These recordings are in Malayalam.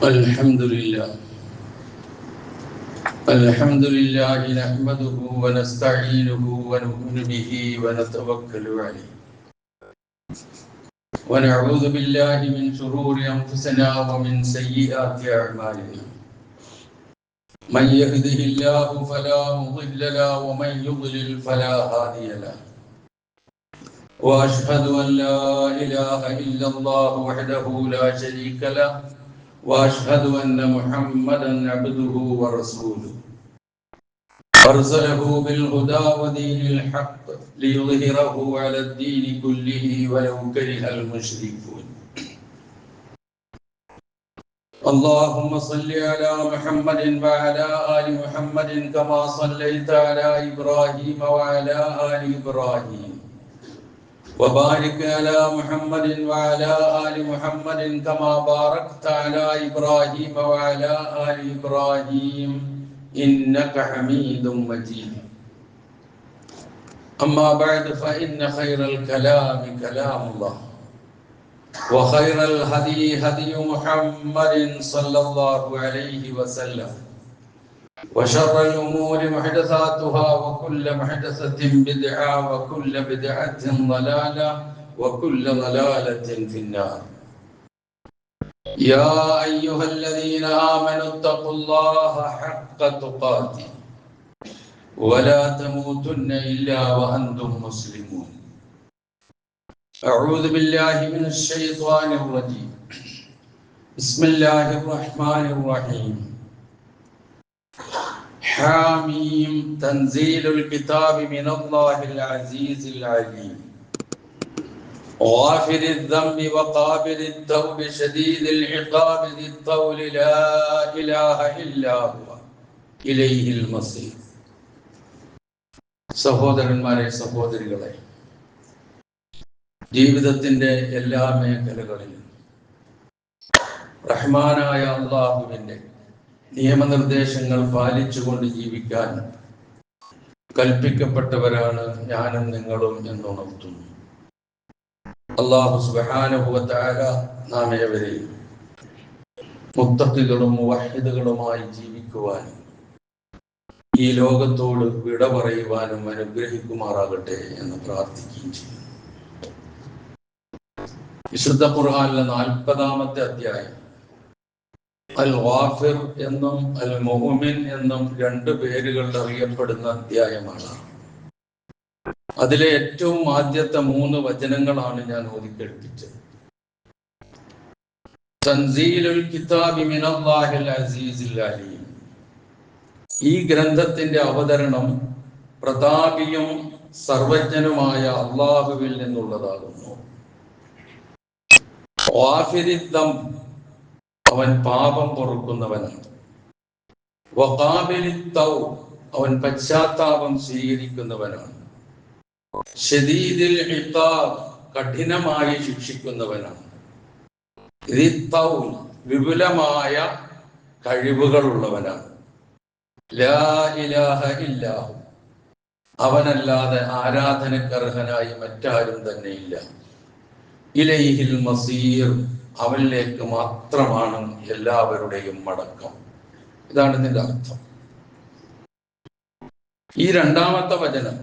الحمد لله نحمده ونستعينه ونؤمن به ونتوكل عليه ونعوذ بالله من شرور أنفسنا ومن سيئات أعمالنا من يهده الله فلا مضل له ومن يضلل فلا هادي له وأشهد أن لا إله إلا الله وحده لا شريك له وأشهد أن محمدا عبده ورسوله أرسله بالهدى ودين الحق ليظهره على الدين كله ولو كره المشركون اللهم صل على محمد وعلى آل محمد كما صليت على إبراهيم وعلى آل إبراهيم وبارك على محمد وعلى آل محمد كما باركت على إبراهيم وعلى آل إبراهيم إنك حميد مجيد أما بعد فإن خير الكلام كلام الله وخير الهدي هدي محمد صلى الله عليه وسلم وشر الأمور محدثاتها وكل محدثة بدعة وكل بدعة ضلالة وكل ضلالة في النار يا أيها الذين آمنوا اتقوا الله حق تقاته ولا تموتن إلا وأنتم مسلمون أعوذ بالله من الشيطان الرجيم بسم الله الرحمن الرحيم حاميم تنزيل الكتاب من الله العزيز العليم غافر الذنب وقابل التوب شديد العقاب ذي الطول لا إله إلا هو إليه المصير സഹോദരന്മാരെ സഹോദരികളെ, ജീവിതത്തിന്റെ എല്ലാ മേഖലകളിലും റഹ്മാനായ അല്ലാഹുവിന്റെ നിയമനിർദ്ദേശങ്ങൾ പാലിച്ചുകൊണ്ട് ജീവിക്കാൻ കൽപ്പിക്കപ്പെട്ടവരാണ് ഞാനും നിങ്ങളും എന്നുണർത്തുന്നു. അല്ലാഹു സുബ്ഹാനഹു വ തആല നാം ഏവരെയും മുത്തഖികളും മുവഹ്ഹിദുകളുമായി ജീവിക്കുവാനും ഈ ലോകത്തോട് വിട പറയുവാനും അനുഗ്രഹിക്കുമാറാകട്ടെ എന്ന് പ്രാർത്ഥിക്കുകയും ചെയ്യുന്നു. വിശുദ്ധ ഖുർആനിലെ 40-ാമത്തെ അധ്യായം അൽ ഗാഫിർ എന്നും അൽ മുഅ്മിൻ എന്നും രണ്ട് പേരുകളിൽ അറിയപ്പെടുന്ന അധ്യായമാണ്. അതിലെ ഏറ്റവും ആദ്യത്തെ 3 വചനങ്ങളാണ് ഞാൻ ഓതിക്കേൾപ്പിച്ചത്. തൻസീലുൽ കിതാബി മിനല്ലാഹിൽ അസീസിൽ അലീം. ഈ ഗ്രന്ഥത്തിന്റെ അവതരണം പ്രതാപിയും സർവജ്ഞനുമായ അല്ലാഹുവിൽ നിന്നുള്ളതാകുന്നു. ഗാഫിരിദ്ദം, അവൻ പാപം പൊറുക്കുന്നവനാണ്. വഖാബിലിത്തൗബ്, അവൻ പശ്ചാത്താപം സ്വീകരിക്കുന്നവനാണ്. ശദീദിൽ ഇഖാബ്, കഠിനമായി ശിക്ഷിക്കുന്നവനാണ്. ദിത്തൗൽ, വിപുലമായ കഴിവുകളുള്ളവനാണ്. ലാ ഇലാഹ ഇല്ലാഹു, അവനല്ലാതെ ആരാധനക്കർഹനായി മറ്റാരും തന്നെയില്ല. ഇലൈഹിൽ മസീർ, അവനിലേക്ക് മാത്രമാണ് എല്ലാവരുടെയും മടക്കം. ഇതാണ് ഇതിന്റെ അർത്ഥം. ഈ രണ്ടാമത്തെ വചനം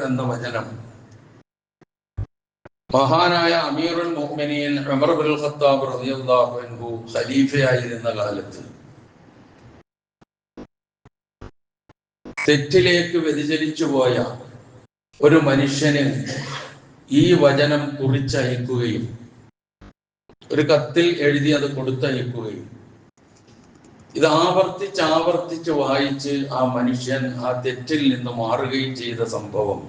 എന്ന വചനം മഹാനായ അമീറുൽ മുഅ്മിനീൻ ഉമർ ഇബ്നുൽ ഖത്താബ് റളിയല്ലാഹു അൻഹു ഖലീഫയായിരുന്ന കാലത്ത് തെറ്റിലേക്ക് വ്യതിചലിച്ചു പോയ ഒരു മനുഷ്യന് ഈ വചനം കുറിച്ചയക്കുകയും ഒരു കത്തിൽ എഴുതി അത് കൊടുത്തയക്കുകയും ഇത് ആവർത്തിച്ച് വായിച്ച് ആ മനുഷ്യൻ ആ തെറ്റിൽ നിന്ന് മാറുകയും ചെയ്ത സംഭവം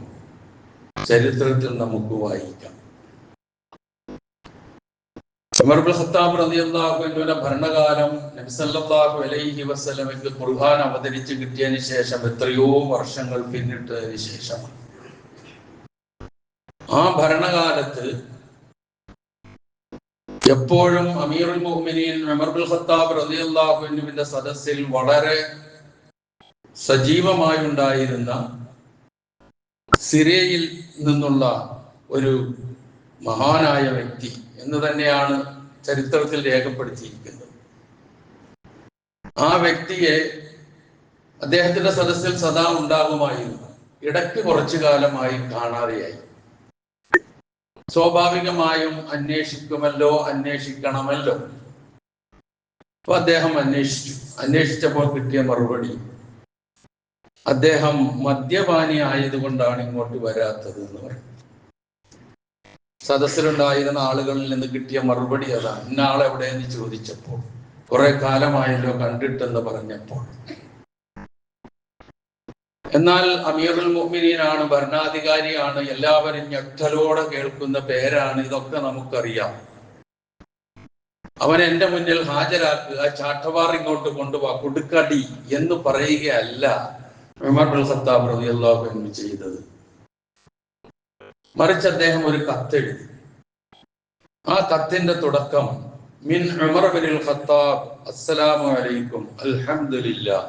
ചരിത്രത്തിൽ നമുക്ക് വായിക്കാം. ഉമർ ഇബ്നുൽ ഖത്താബ് റളിയല്ലാഹു അൻഹുവിന്റെ ഭരണകാലം നബി സല്ലല്ലാഹു അലൈഹി വസല്ലമയ്ക്ക് ഖുർആൻ അവതരിച്ചു കിട്ടിയതിന് ശേഷം എത്രയോ വർഷങ്ങൾ പിന്നിട്ടതിന് ശേഷം ആ ഭരണകാലത്ത് എപ്പോഴും അമീറുൽ മുഅ്മിനീൻ ഉമർ ഇബ്നുൽ ഖത്താബ് റളിയല്ലാഹു അൻഹുവിന്റെ സദസ്സിൽ വളരെ സജീവമായി ഉണ്ടായിരുന്ന സിറിയയിൽ നിന്നുള്ള ഒരു മഹാനായ വ്യക്തി എന്ന് തന്നെയാണ് ചരിത്രത്തിൽ രേഖപ്പെടുത്തിയിരിക്കുന്നത്. ആ വ്യക്തിയെ അദ്ദേഹത്തിന്റെ സദസ്സിൽ സദാ ഉണ്ടാകുമായിരുന്നു. ഇടയ്ക്ക് കുറച്ചു കാലമായി കാണാതെയായി. സ്വാഭാവികമായും അന്വേഷിക്കണമല്ലോ. അപ്പൊ അദ്ദേഹം അന്വേഷിച്ചപ്പോൾ കിട്ടിയ മറുപടി, അദ്ദേഹം മദ്യപാനി ആയതുകൊണ്ടാണ് ഇങ്ങോട്ട് വരാത്തത് എന്ന് പറഞ്ഞു. സദസ്സിലുണ്ടായിരുന്ന ആളുകളിൽ നിന്ന് കിട്ടിയ മറുപടി അതാണ്. ഇന്ന ആളെവിടെയെന്ന് ചോദിച്ചപ്പോൾ, കുറെ കാലമായല്ലോ കണ്ടിട്ടെന്ന് പറഞ്ഞപ്പോൾ. എന്നാൽ അമീറുൽ മുഅ്മിനീനാണ്, ഭരണാധികാരിയാണ്, എല്ലാവരും ഞെട്ടലോടെ കേൾക്കുന്ന പേരാണ്. ഇതൊക്കെ നമുക്കറിയാം. അവൻ എന്റെ മുന്നിൽ ഹാജരാക്കുക, ചാട്ടവാർ ഇങ്ങോട്ട് കൊണ്ടുപോവാ, കൊടുക്കടി എന്ന് പറയുകയല്ല ഉമർ ഇബ്നുൽ ഖത്താബ് റളിയല്ലാഹു അൻഹു ചെയ്തത്. മറിച്ച് അദ്ദേഹം ഒരു കത്തെഴുതി. ആ കത്തിന്റെ തുടക്കം മിൻ ഉമർ ഇബ്നുൽ ഖത്താബ് അസ്സലാമു അലൈക്കും അൽഹംദുലില്ലാഹ്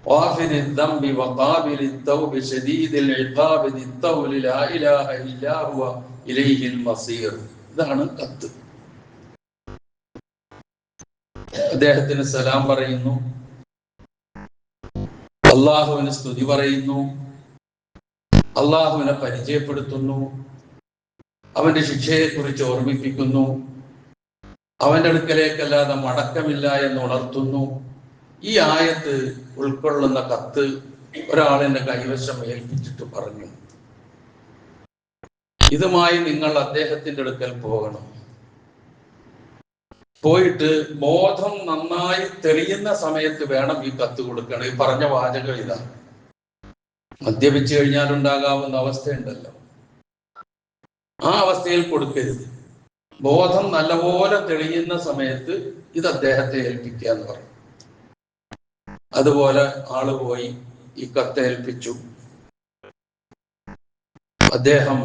ഗാഫിരി الذنب وقابل التوب شديد العقاب ذي الطول لا اله الا هو اليه المصير. ഇതാണ് കത്ത്. അദ്ദേഹത്തിന് സലാം പറയുന്നു, അള്ളാഹുവിന് സ്തുതി പറയുന്നു, അള്ളാഹുവിനെ പരിചയപ്പെടുത്തുന്നു, അവന്റെ ശിക്ഷയെക്കുറിച്ച് ഓർമ്മിപ്പിക്കുന്നു, അവന്റെ അടുക്കലേക്കല്ലാതെ മടക്കമില്ല എന്ന് ഉണർത്തുന്നു. ഈ ആയത്ത് ഉൾക്കൊള്ളുന്ന കത്ത് ഒരാളെന്റെ കൈവശം ഏൽപ്പിച്ചിട്ട് പറഞ്ഞു, ഇതുമായി നിങ്ങൾ അദ്ദേഹത്തിന്റെ അടുക്കൽ പോകണം. പോയിട്ട് ബോധം നന്നായി തെളിയുന്ന സമയത്ത് വേണം ഈ കത്ത് കൊടുക്കണം. ഈ പറഞ്ഞ വാചകം ഇതാണ്. മദ്യപിച്ചു കഴിഞ്ഞാൽ ഉണ്ടാകാവുന്ന അവസ്ഥയുണ്ടല്ലോ, ആ അവസ്ഥയിൽ കൊടുക്കരുത്. ബോധം നല്ലപോലെ തെളിയുന്ന സമയത്ത് ഇത് അദ്ദേഹത്തെ ഏൽപ്പിക്കുക എന്ന് പറഞ്ഞു. അതുപോലെ ആള് പോയി ഈ കത്ത് ഏൽപ്പിച്ചു. അദ്ദേഹം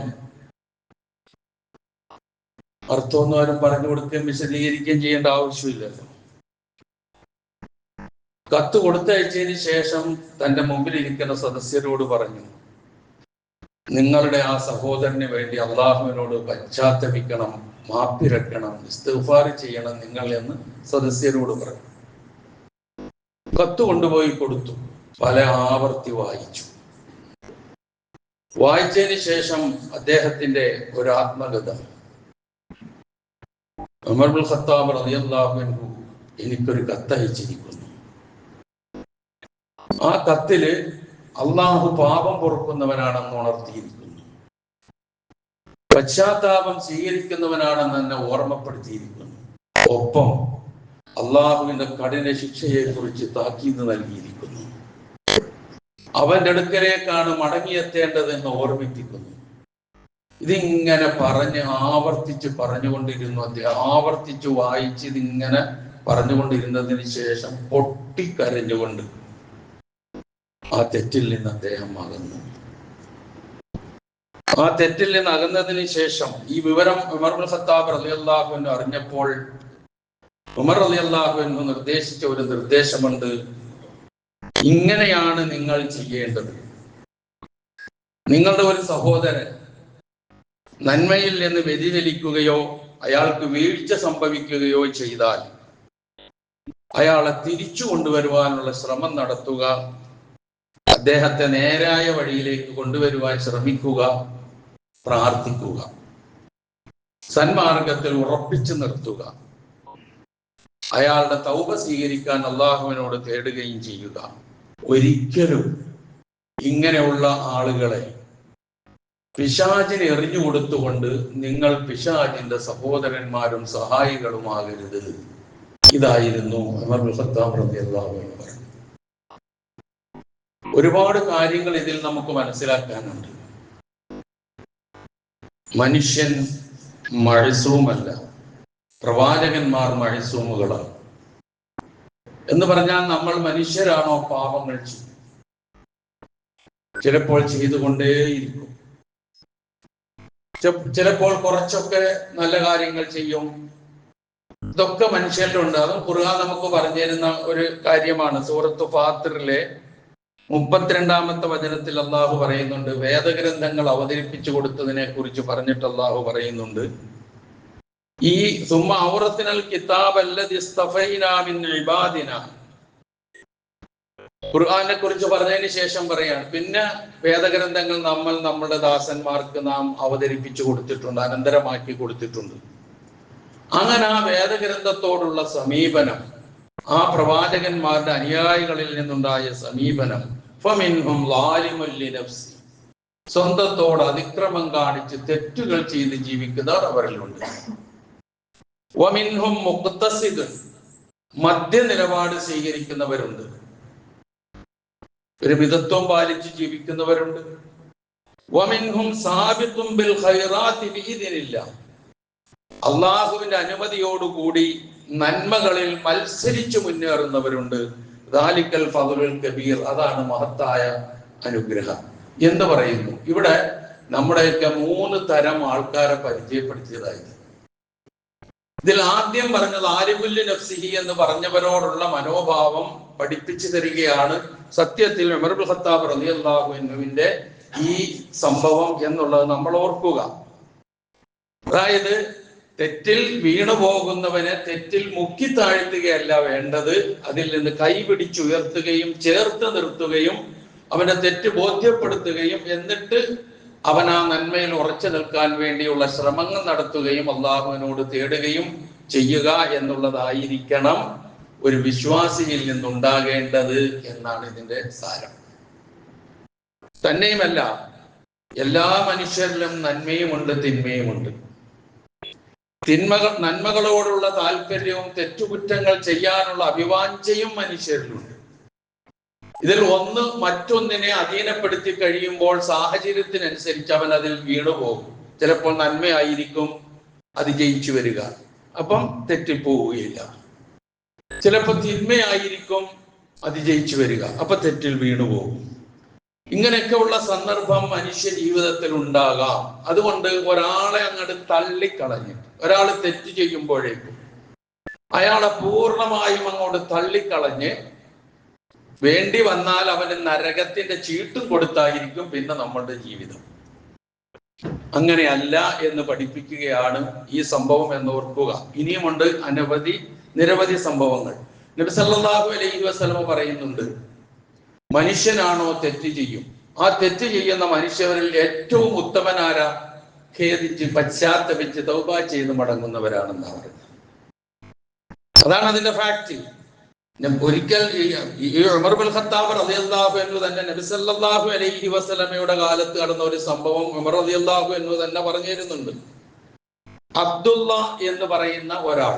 അർത്ഥമൊന്നും ആരും പറഞ്ഞു കൊടുക്കുകയും വിശദീകരിക്കുകയും ചെയ്യേണ്ട ആവശ്യമില്ലല്ലോ. കത്ത് കൊടുത്തയച്ചതിന് ശേഷം തന്റെ മുമ്പിൽ ഇരിക്കുന്ന സദസ്യരോട് പറഞ്ഞു, നിങ്ങളുടെ ആ സഹോദരന് വേണ്ടി അള്ളാഹുവിനോട് പശ്ചാത്തപിക്കണം, മാപ്പിരക്കണം, ഇസ്തിഗ്ഫാർ ചെയ്യണം നിങ്ങൾ എന്ന് സദസ്യരോട് പറഞ്ഞു. കത്ത് കൊണ്ടുപോയി കൊടുത്തു. പല ആവർത്തി വായിച്ചു. വായിച്ചതിന് ശേഷം അദ്ദേഹത്തിന്റെ ഒരു ആത്മകഥ, ഉമർ ഇബ്നുൽ ഖത്താബ് റളിയല്ലാഹു അൻഹു എനിക്കൊരു കത്തയച്ചിരിക്കുന്നു. ആ കത്തില് അള്ളാഹു പാപം പൊറുക്കുന്നവനാണെന്ന് ഉണർത്തിയിരിക്കുന്നു, പശ്ചാത്താപം സ്വീകരിക്കുന്നവനാണെന്ന് എന്നെ ഓർമ്മപ്പെടുത്തിയിരിക്കുന്നു. ഒപ്പം അള്ളാഹുവിന്റെ കഠിന ശിക്ഷയെ കുറിച്ച് താക്കീത് നൽകിയിരിക്കുന്നു. അവന്റെ അടുക്കലേക്കാണ് മടങ്ങിയെത്തേണ്ടതെന്ന് ഓർമ്മിപ്പിക്കുന്നു. ഇതിങ്ങനെ പറഞ്ഞ് ആവർത്തിച്ച് പറഞ്ഞുകൊണ്ടിരുന്നു. അദ്ദേഹം ആവർത്തിച്ച് വായിച്ച് ഇതിങ്ങനെ പറഞ്ഞുകൊണ്ടിരുന്നതിന് ശേഷം പൊട്ടിക്കരഞ്ഞുകൊണ്ട് ആ തെറ്റിൽ നിന്ന് അദ്ദേഹം അകന്നു. ആ തെറ്റിൽ നിന്ന് അകന്നതിന് ശേഷം ഈ വിവരം ഉമർ ഇബ്നുൽ ഖത്താബ് റളിയല്ലാഹു അൻഹു അറിഞ്ഞപ്പോൾ ഉമർ റളിയല്ലാഹു അൻഹു നിർദ്ദേശിച്ച ഒരു നിർദ്ദേശമുണ്ട്. ഇങ്ങനെയാണ് നിങ്ങൾ ചെയ്യേണ്ടത്. നിങ്ങളുടെ ഒരു സഹോദരൻ നന്മയിൽ നിന്ന് വ്യതിചലിക്കുകയോ അയാൾക്ക് വീഴ്ച സംഭവിക്കുകയോ ചെയ്താൽ അയാളെ തിരിച്ചു കൊണ്ടുവരുവാനുള്ള ശ്രമം നടത്തുക, അദ്ദേഹത്തെ നേരായ വഴിയിലേക്ക് കൊണ്ടുവരുവാൻ ശ്രമിക്കുക, പ്രാർത്ഥിക്കുക, സന്മാർഗത്തിൽ ഉറപ്പിച്ചു നിർത്തുക, അയാളുടെ തൗബ സ്വീകരിക്കാൻ അള്ളാഹുവിനോട് തേടുകയും ചെയ്യുക. ഒരിക്കലും ഇങ്ങനെയുള്ള ആളുകളെ പിശാചിന് എറിഞ്ഞു കൊടുത്തുകൊണ്ട് നിങ്ങൾ പിശാചിന്റെ സഹോദരന്മാരും സഹായികളുമാകരുത്. ഇതായിരുന്നു ഉമർ ഇബ്നുൽ ഖത്താബ് റളിയല്ലാഹു അൻഹു പറഞ്ഞത്. ഒരുപാട് കാര്യങ്ങൾ ഇതിൽ നമുക്ക് മനസ്സിലാക്കാനുണ്ട്. മനുഷ്യൻ മഅ്സൂമല്ല, പ്രവാചകന്മാർ മഅ്സൂമുകളാണ്. എന്ന് പറഞ്ഞാൽ നമ്മൾ മനുഷ്യരാണോ പാപങ്ങൾ ചെയ്യും? ചിലപ്പോൾ ചെയ്തുകൊണ്ടേയിരിക്കും. ചിലപ്പോൾ കുറച്ചൊക്കെ നല്ല കാര്യങ്ങൾ ചെയ്യും. ഇതൊക്കെ മനുഷ്യരിലുണ്ട്. അതും ഖുർആൻ നമുക്ക് പറഞ്ഞു തരുന്ന ഒരു കാര്യമാണ്. സൂറത്ത് ഫാത്തിറിലെ 32-ാമത്തെ വചനത്തിൽ അള്ളാഹു പറയുന്നുണ്ട്, വേദഗ്രന്ഥങ്ങൾ അവതരിപ്പിച്ചു കൊടുത്തതിനെ കുറിച്ച് പറഞ്ഞിട്ട് അള്ളാഹു പറയുന്നുണ്ട്, ഈ സുമ്മ ഔറത്തിനൽ കിതാബ് അല്ലദി ഇസ്തഫൈനാ മിൻ ഇബാദിനാ, ഖുർആനെ കുറിച്ച് പറഞ്ഞതിന് ശേഷം പറയാണ്, പിന്നെ വേദഗ്രന്ഥങ്ങൾ നമ്മൾ നമ്മുടെ ദാസന്മാർക്ക് നാം അവതരിപ്പിച്ചു കൊടുത്തിട്ടുണ്ട്, അനന്തരമാക്കി കൊടുത്തിട്ടുണ്ട്. അങ്ങനെ ആ വേദഗ്രന്ഥത്തോടുള്ള സമീപനം, ആ പ്രവാചകന്മാരുടെ അനുയായികളിൽ നിന്നുണ്ടായ സമീപനം, ഫമിൻഹും ളാലിമുൻ ലിനഫ്സി, സ്വന്തത്തോട് അതിക്രമം കാണിച്ച് തെറ്റുകൾ ചെയ്ത് ജീവിക്കുന്നവർ അവരിലുണ്ട്. വമിൻഹും മുഖ്തസിദുൻ, മധ്യനിലപാട് സ്വീകരിക്കുന്നവരുണ്ട്, ഒരു മിതത്വം പാലിച്ച് ജീവിക്കുന്നവരുണ്ട്. വമിൻഹും സാബിഖും ബിൽ ഖൈറാത്തി ബിഇദ്നില്ലാഹ്, അള്ളാഹുവിന്റെ അനുമതിയോടുകൂടി നന്മകളിൽ മത്സരിച്ചു മുന്നേറുന്നവരുണ്ട്. ദാലിക്കൽ ഫദ്ലുൽ കബീർ, അതാണ് മഹത്തായ അനുഗ്രഹം എന്ന് പറയുന്നു. ഇവിടെ നമ്മുടെയൊക്കെ 3 തരം ആൾക്കാരെ പരിചയപ്പെടുത്തിയതായി. ഇതിൽ ആദ്യം പറഞ്ഞത് ആലിമുൽ നഫ്സിഹി എന്ന് പറഞ്ഞവരോടുള്ള മനോഭാവം പഠിപ്പിച്ചു തരികയാണ് സത്യത്തിൽ ഉമർ ഇബ്നുൽ ഖത്താബ് റളിയല്ലാഹു അൻഹുവിന്റെ ഈ സംഭവം എന്നുള്ളത് നമ്മൾ ഓർക്കുക. അതായത് തെറ്റിൽ വീണു പോകുന്നവനെ തെറ്റിൽ മുക്കി താഴ്ത്തുകയല്ല വേണ്ടത്, അതിൽ നിന്ന് കൈപിടിച്ചുയർത്തുകയും ചേർത്ത് നിർത്തുകയും അവനെ തെറ്റ് ബോധ്യപ്പെടുത്തുകയും എന്നിട്ട് അവൻ ആ നന്മയിൽ ഉറച്ചു നിൽക്കാൻ വേണ്ടിയുള്ള ശ്രമങ്ങൾ നടത്തുകയും അള്ളാഹുവിനോട് തേടുകയും ചെയ്യുക എന്നുള്ളതായിരിക്കണം ഒരു വിശ്വാസിയിൽ നിന്നുണ്ടാകേണ്ടത് എന്നാണ് ഇതിന്റെ സാരം. തന്നെയുമല്ല, എല്ലാ മനുഷ്യരിലും നന്മയുമുണ്ട് തിന്മയുമുണ്ട്. നന്മകളോടുള്ള താല്പര്യവും തെറ്റുകുറ്റങ്ങൾ ചെയ്യാനുള്ള അഭിവാഞ്ചയും മനുഷ്യരിലുണ്ട്. ഇതിൽ ഒന്ന് മറ്റൊന്നിനെ അധീനപ്പെടുത്തി കഴിയുമ്പോൾ സാഹചര്യത്തിനനുസരിച്ച് അവൻ അതിൽ വീണുപോകും. ചിലപ്പോൾ നന്മയായിരിക്കും അത് ജയിച്ചു വരിക, അപ്പം തെറ്റിപ്പോവുകയില്ല. ചിലപ്പോൾ തിന്മയായിരിക്കും അത് ജയിച്ചു വരിക, അപ്പൊ തെറ്റിൽ വീണുപോകും. ഇങ്ങനെയൊക്കെ ഉള്ള സന്ദർഭം മനുഷ്യ ജീവിതത്തിൽ ഉണ്ടാകാം. അതുകൊണ്ട് ഒരാളെ അങ്ങോട്ട് തള്ളിക്കളഞ്ഞിട്ട്, ഒരാൾ തെറ്റ് ചെയ്യുമ്പോഴേക്കും അയാളെ പൂർണ്ണമായും അങ്ങോട്ട് തള്ളിക്കളഞ്ഞ് വേണ്ടി വന്നാൽ അവന് നരകത്തിന്റെ ചീട്ടും കൊടുത്തായിരിക്കും പിന്നെ നമ്മളുടെ ജീവിതം. അങ്ങനെയല്ല എന്ന് പഠിപ്പിക്കുകയാണ് ഈ സംഭവം എന്ന് ഓർക്കുക. ഇനിയുമുണ്ട് നിരവധി സംഭവങ്ങൾ. നബി സല്ലല്ലാഹു അലൈഹി വസല്ലം പറയുന്നുണ്ട്, മനുഷ്യനാണോ തെറ്റ് ചെയ്യും, ആ തെറ്റ് ചെയ്യുന്ന മനുഷ്യരിൽ ഏറ്റവും ഉത്തമനാരാ? ഖേദിച്ച് പശ്ചാത്തപിച്ച് തൗബ ചെയ്ത് മടങ്ങുന്നവരാണെന്നാണ് പറയുന്നത്. അതാണ് അതിന്റെ ഫാക്ട്. ഒരിക്കൽ ഈ ഉമർ ഇബ്നുൽ ഖത്താബ് റളിയല്ലാഹു അൻഹു തന്നെ നബി സല്ലല്ലാഹു അലൈഹി വസല്ലമയുടെ കാലത്ത് നടന്ന ഒരു സംഭവം ഉമർ റളിയല്ലാഹു അൻഹു തന്നെ പറഞ്ഞു തരുന്നുണ്ട്. അബ്ദുള്ള എന്ന് പറയുന്ന ഒരാൾ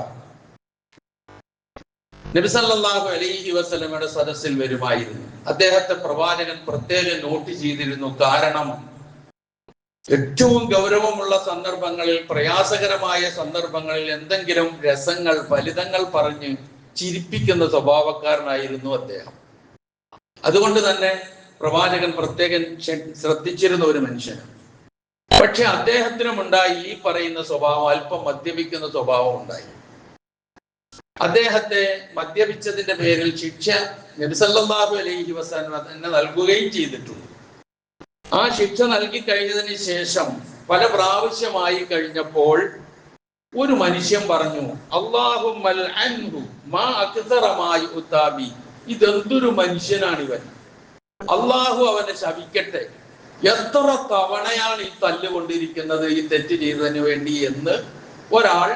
നബി സല്ലല്ലാഹു അലൈഹി വസല്ലമയുടെ സദസ്സിൽ വരുമായിരുന്നു. അദ്ദേഹത്തെ പ്രവാചകൻ പ്രത്യേകം നോട്ട് ചെയ്തിരുന്നു. കാരണം ഏറ്റവും ഗൗരവമുള്ള സന്ദർഭങ്ങളിൽ, പ്രയാസകരമായ സന്ദർഭങ്ങളിൽ എന്തെങ്കിലും രസങ്ങൾ ഫലിതങ്ങൾ പറഞ്ഞ് ചിരിപ്പിക്കുന്ന സ്വഭാവക്കാരനായിരുന്നു അദ്ദേഹം. അതുകൊണ്ട് തന്നെ പ്രവാചകൻ പ്രത്യേകം ശ്രദ്ധിച്ചിരുന്ന ഒരു മനുഷ്യനാണ്. പക്ഷെ അദ്ദേഹത്തിനും ഉണ്ടായി ഈ പറയുന്ന സ്വഭാവം, അല്പം മദ്യപിക്കുന്ന സ്വഭാവം ഉണ്ടായി. അദ്ദേഹത്തെ മദ്യപിച്ചതിന്റെ പേരിൽ ശിക്ഷ നബി സല്ലല്ലാഹു അലൈഹി വസല്ലം തന്നെ നൽകുകയും ചെയ്തിട്ടുണ്ട്. ആ ശിക്ഷ നൽകി കഴിഞ്ഞതിന് ശേഷം പല പ്രാവശ്യമായി കഴിഞ്ഞപ്പോൾ ഒരു മനുഷ്യൻ പറഞ്ഞു, അല്ലാഹുമ്മൽ അൻഹു മാ അക്തറ മാ യുതാബി, ഇതെന്തൊരു മനുഷ്യനാണിവൻ, അള്ളാഹു അവനെ ശപിക്കട്ടെ, എത്ര തവണയാണ് ഈ തല്ലുകൊണ്ടിരിക്കുന്നത് ഈ തെറ്റ് ചെയ്തതിന് വേണ്ടി എന്ന് ഒരാൾ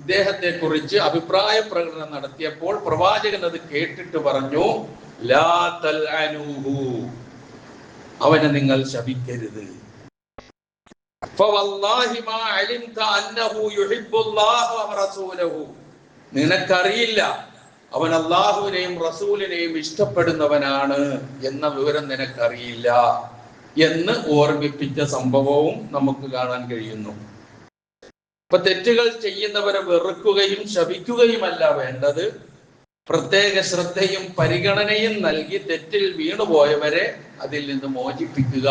ഇദ്ദേഹത്തെ കുറിച്ച് അഭിപ്രായ പ്രകടനം നടത്തിയപ്പോൾ പ്രവാചകൻ അത് കേട്ടിട്ട് പറഞ്ഞു, ലാ തൽഅനുഹു, അവനെ നിങ്ങൾ ശപിക്കരുത്. ഫവല്ലാഹി മാ അലിംത അന്നഹു യുഹിബ്ബുല്ലാഹ വറസൂലഹു, നിനക്കറിയില്ല അവൻ അല്ലാഹുവിനെയും റസൂലിനെയും ഇഷ്ടപ്പെടുന്നവനാണ് എന്ന വിവരം നിനക്കറിയില്ല എന്ന് ഓർമ്മിപ്പിച്ച സംഭവവും നമുക്ക് കാണാൻ കഴിയുന്നു. അപ്പൊ തെറ്റുകൾ ചെയ്യുന്നവരെ വെറുക്കുകയും ശപിക്കുകയുമല്ല വേണ്ടത്, പ്രത്യേക ശ്രദ്ധയും പരിഗണനയും നൽകി തെറ്റിൽ വീണുപോയവരെ അതിൽ നിന്ന് മോചിപ്പിക്കുക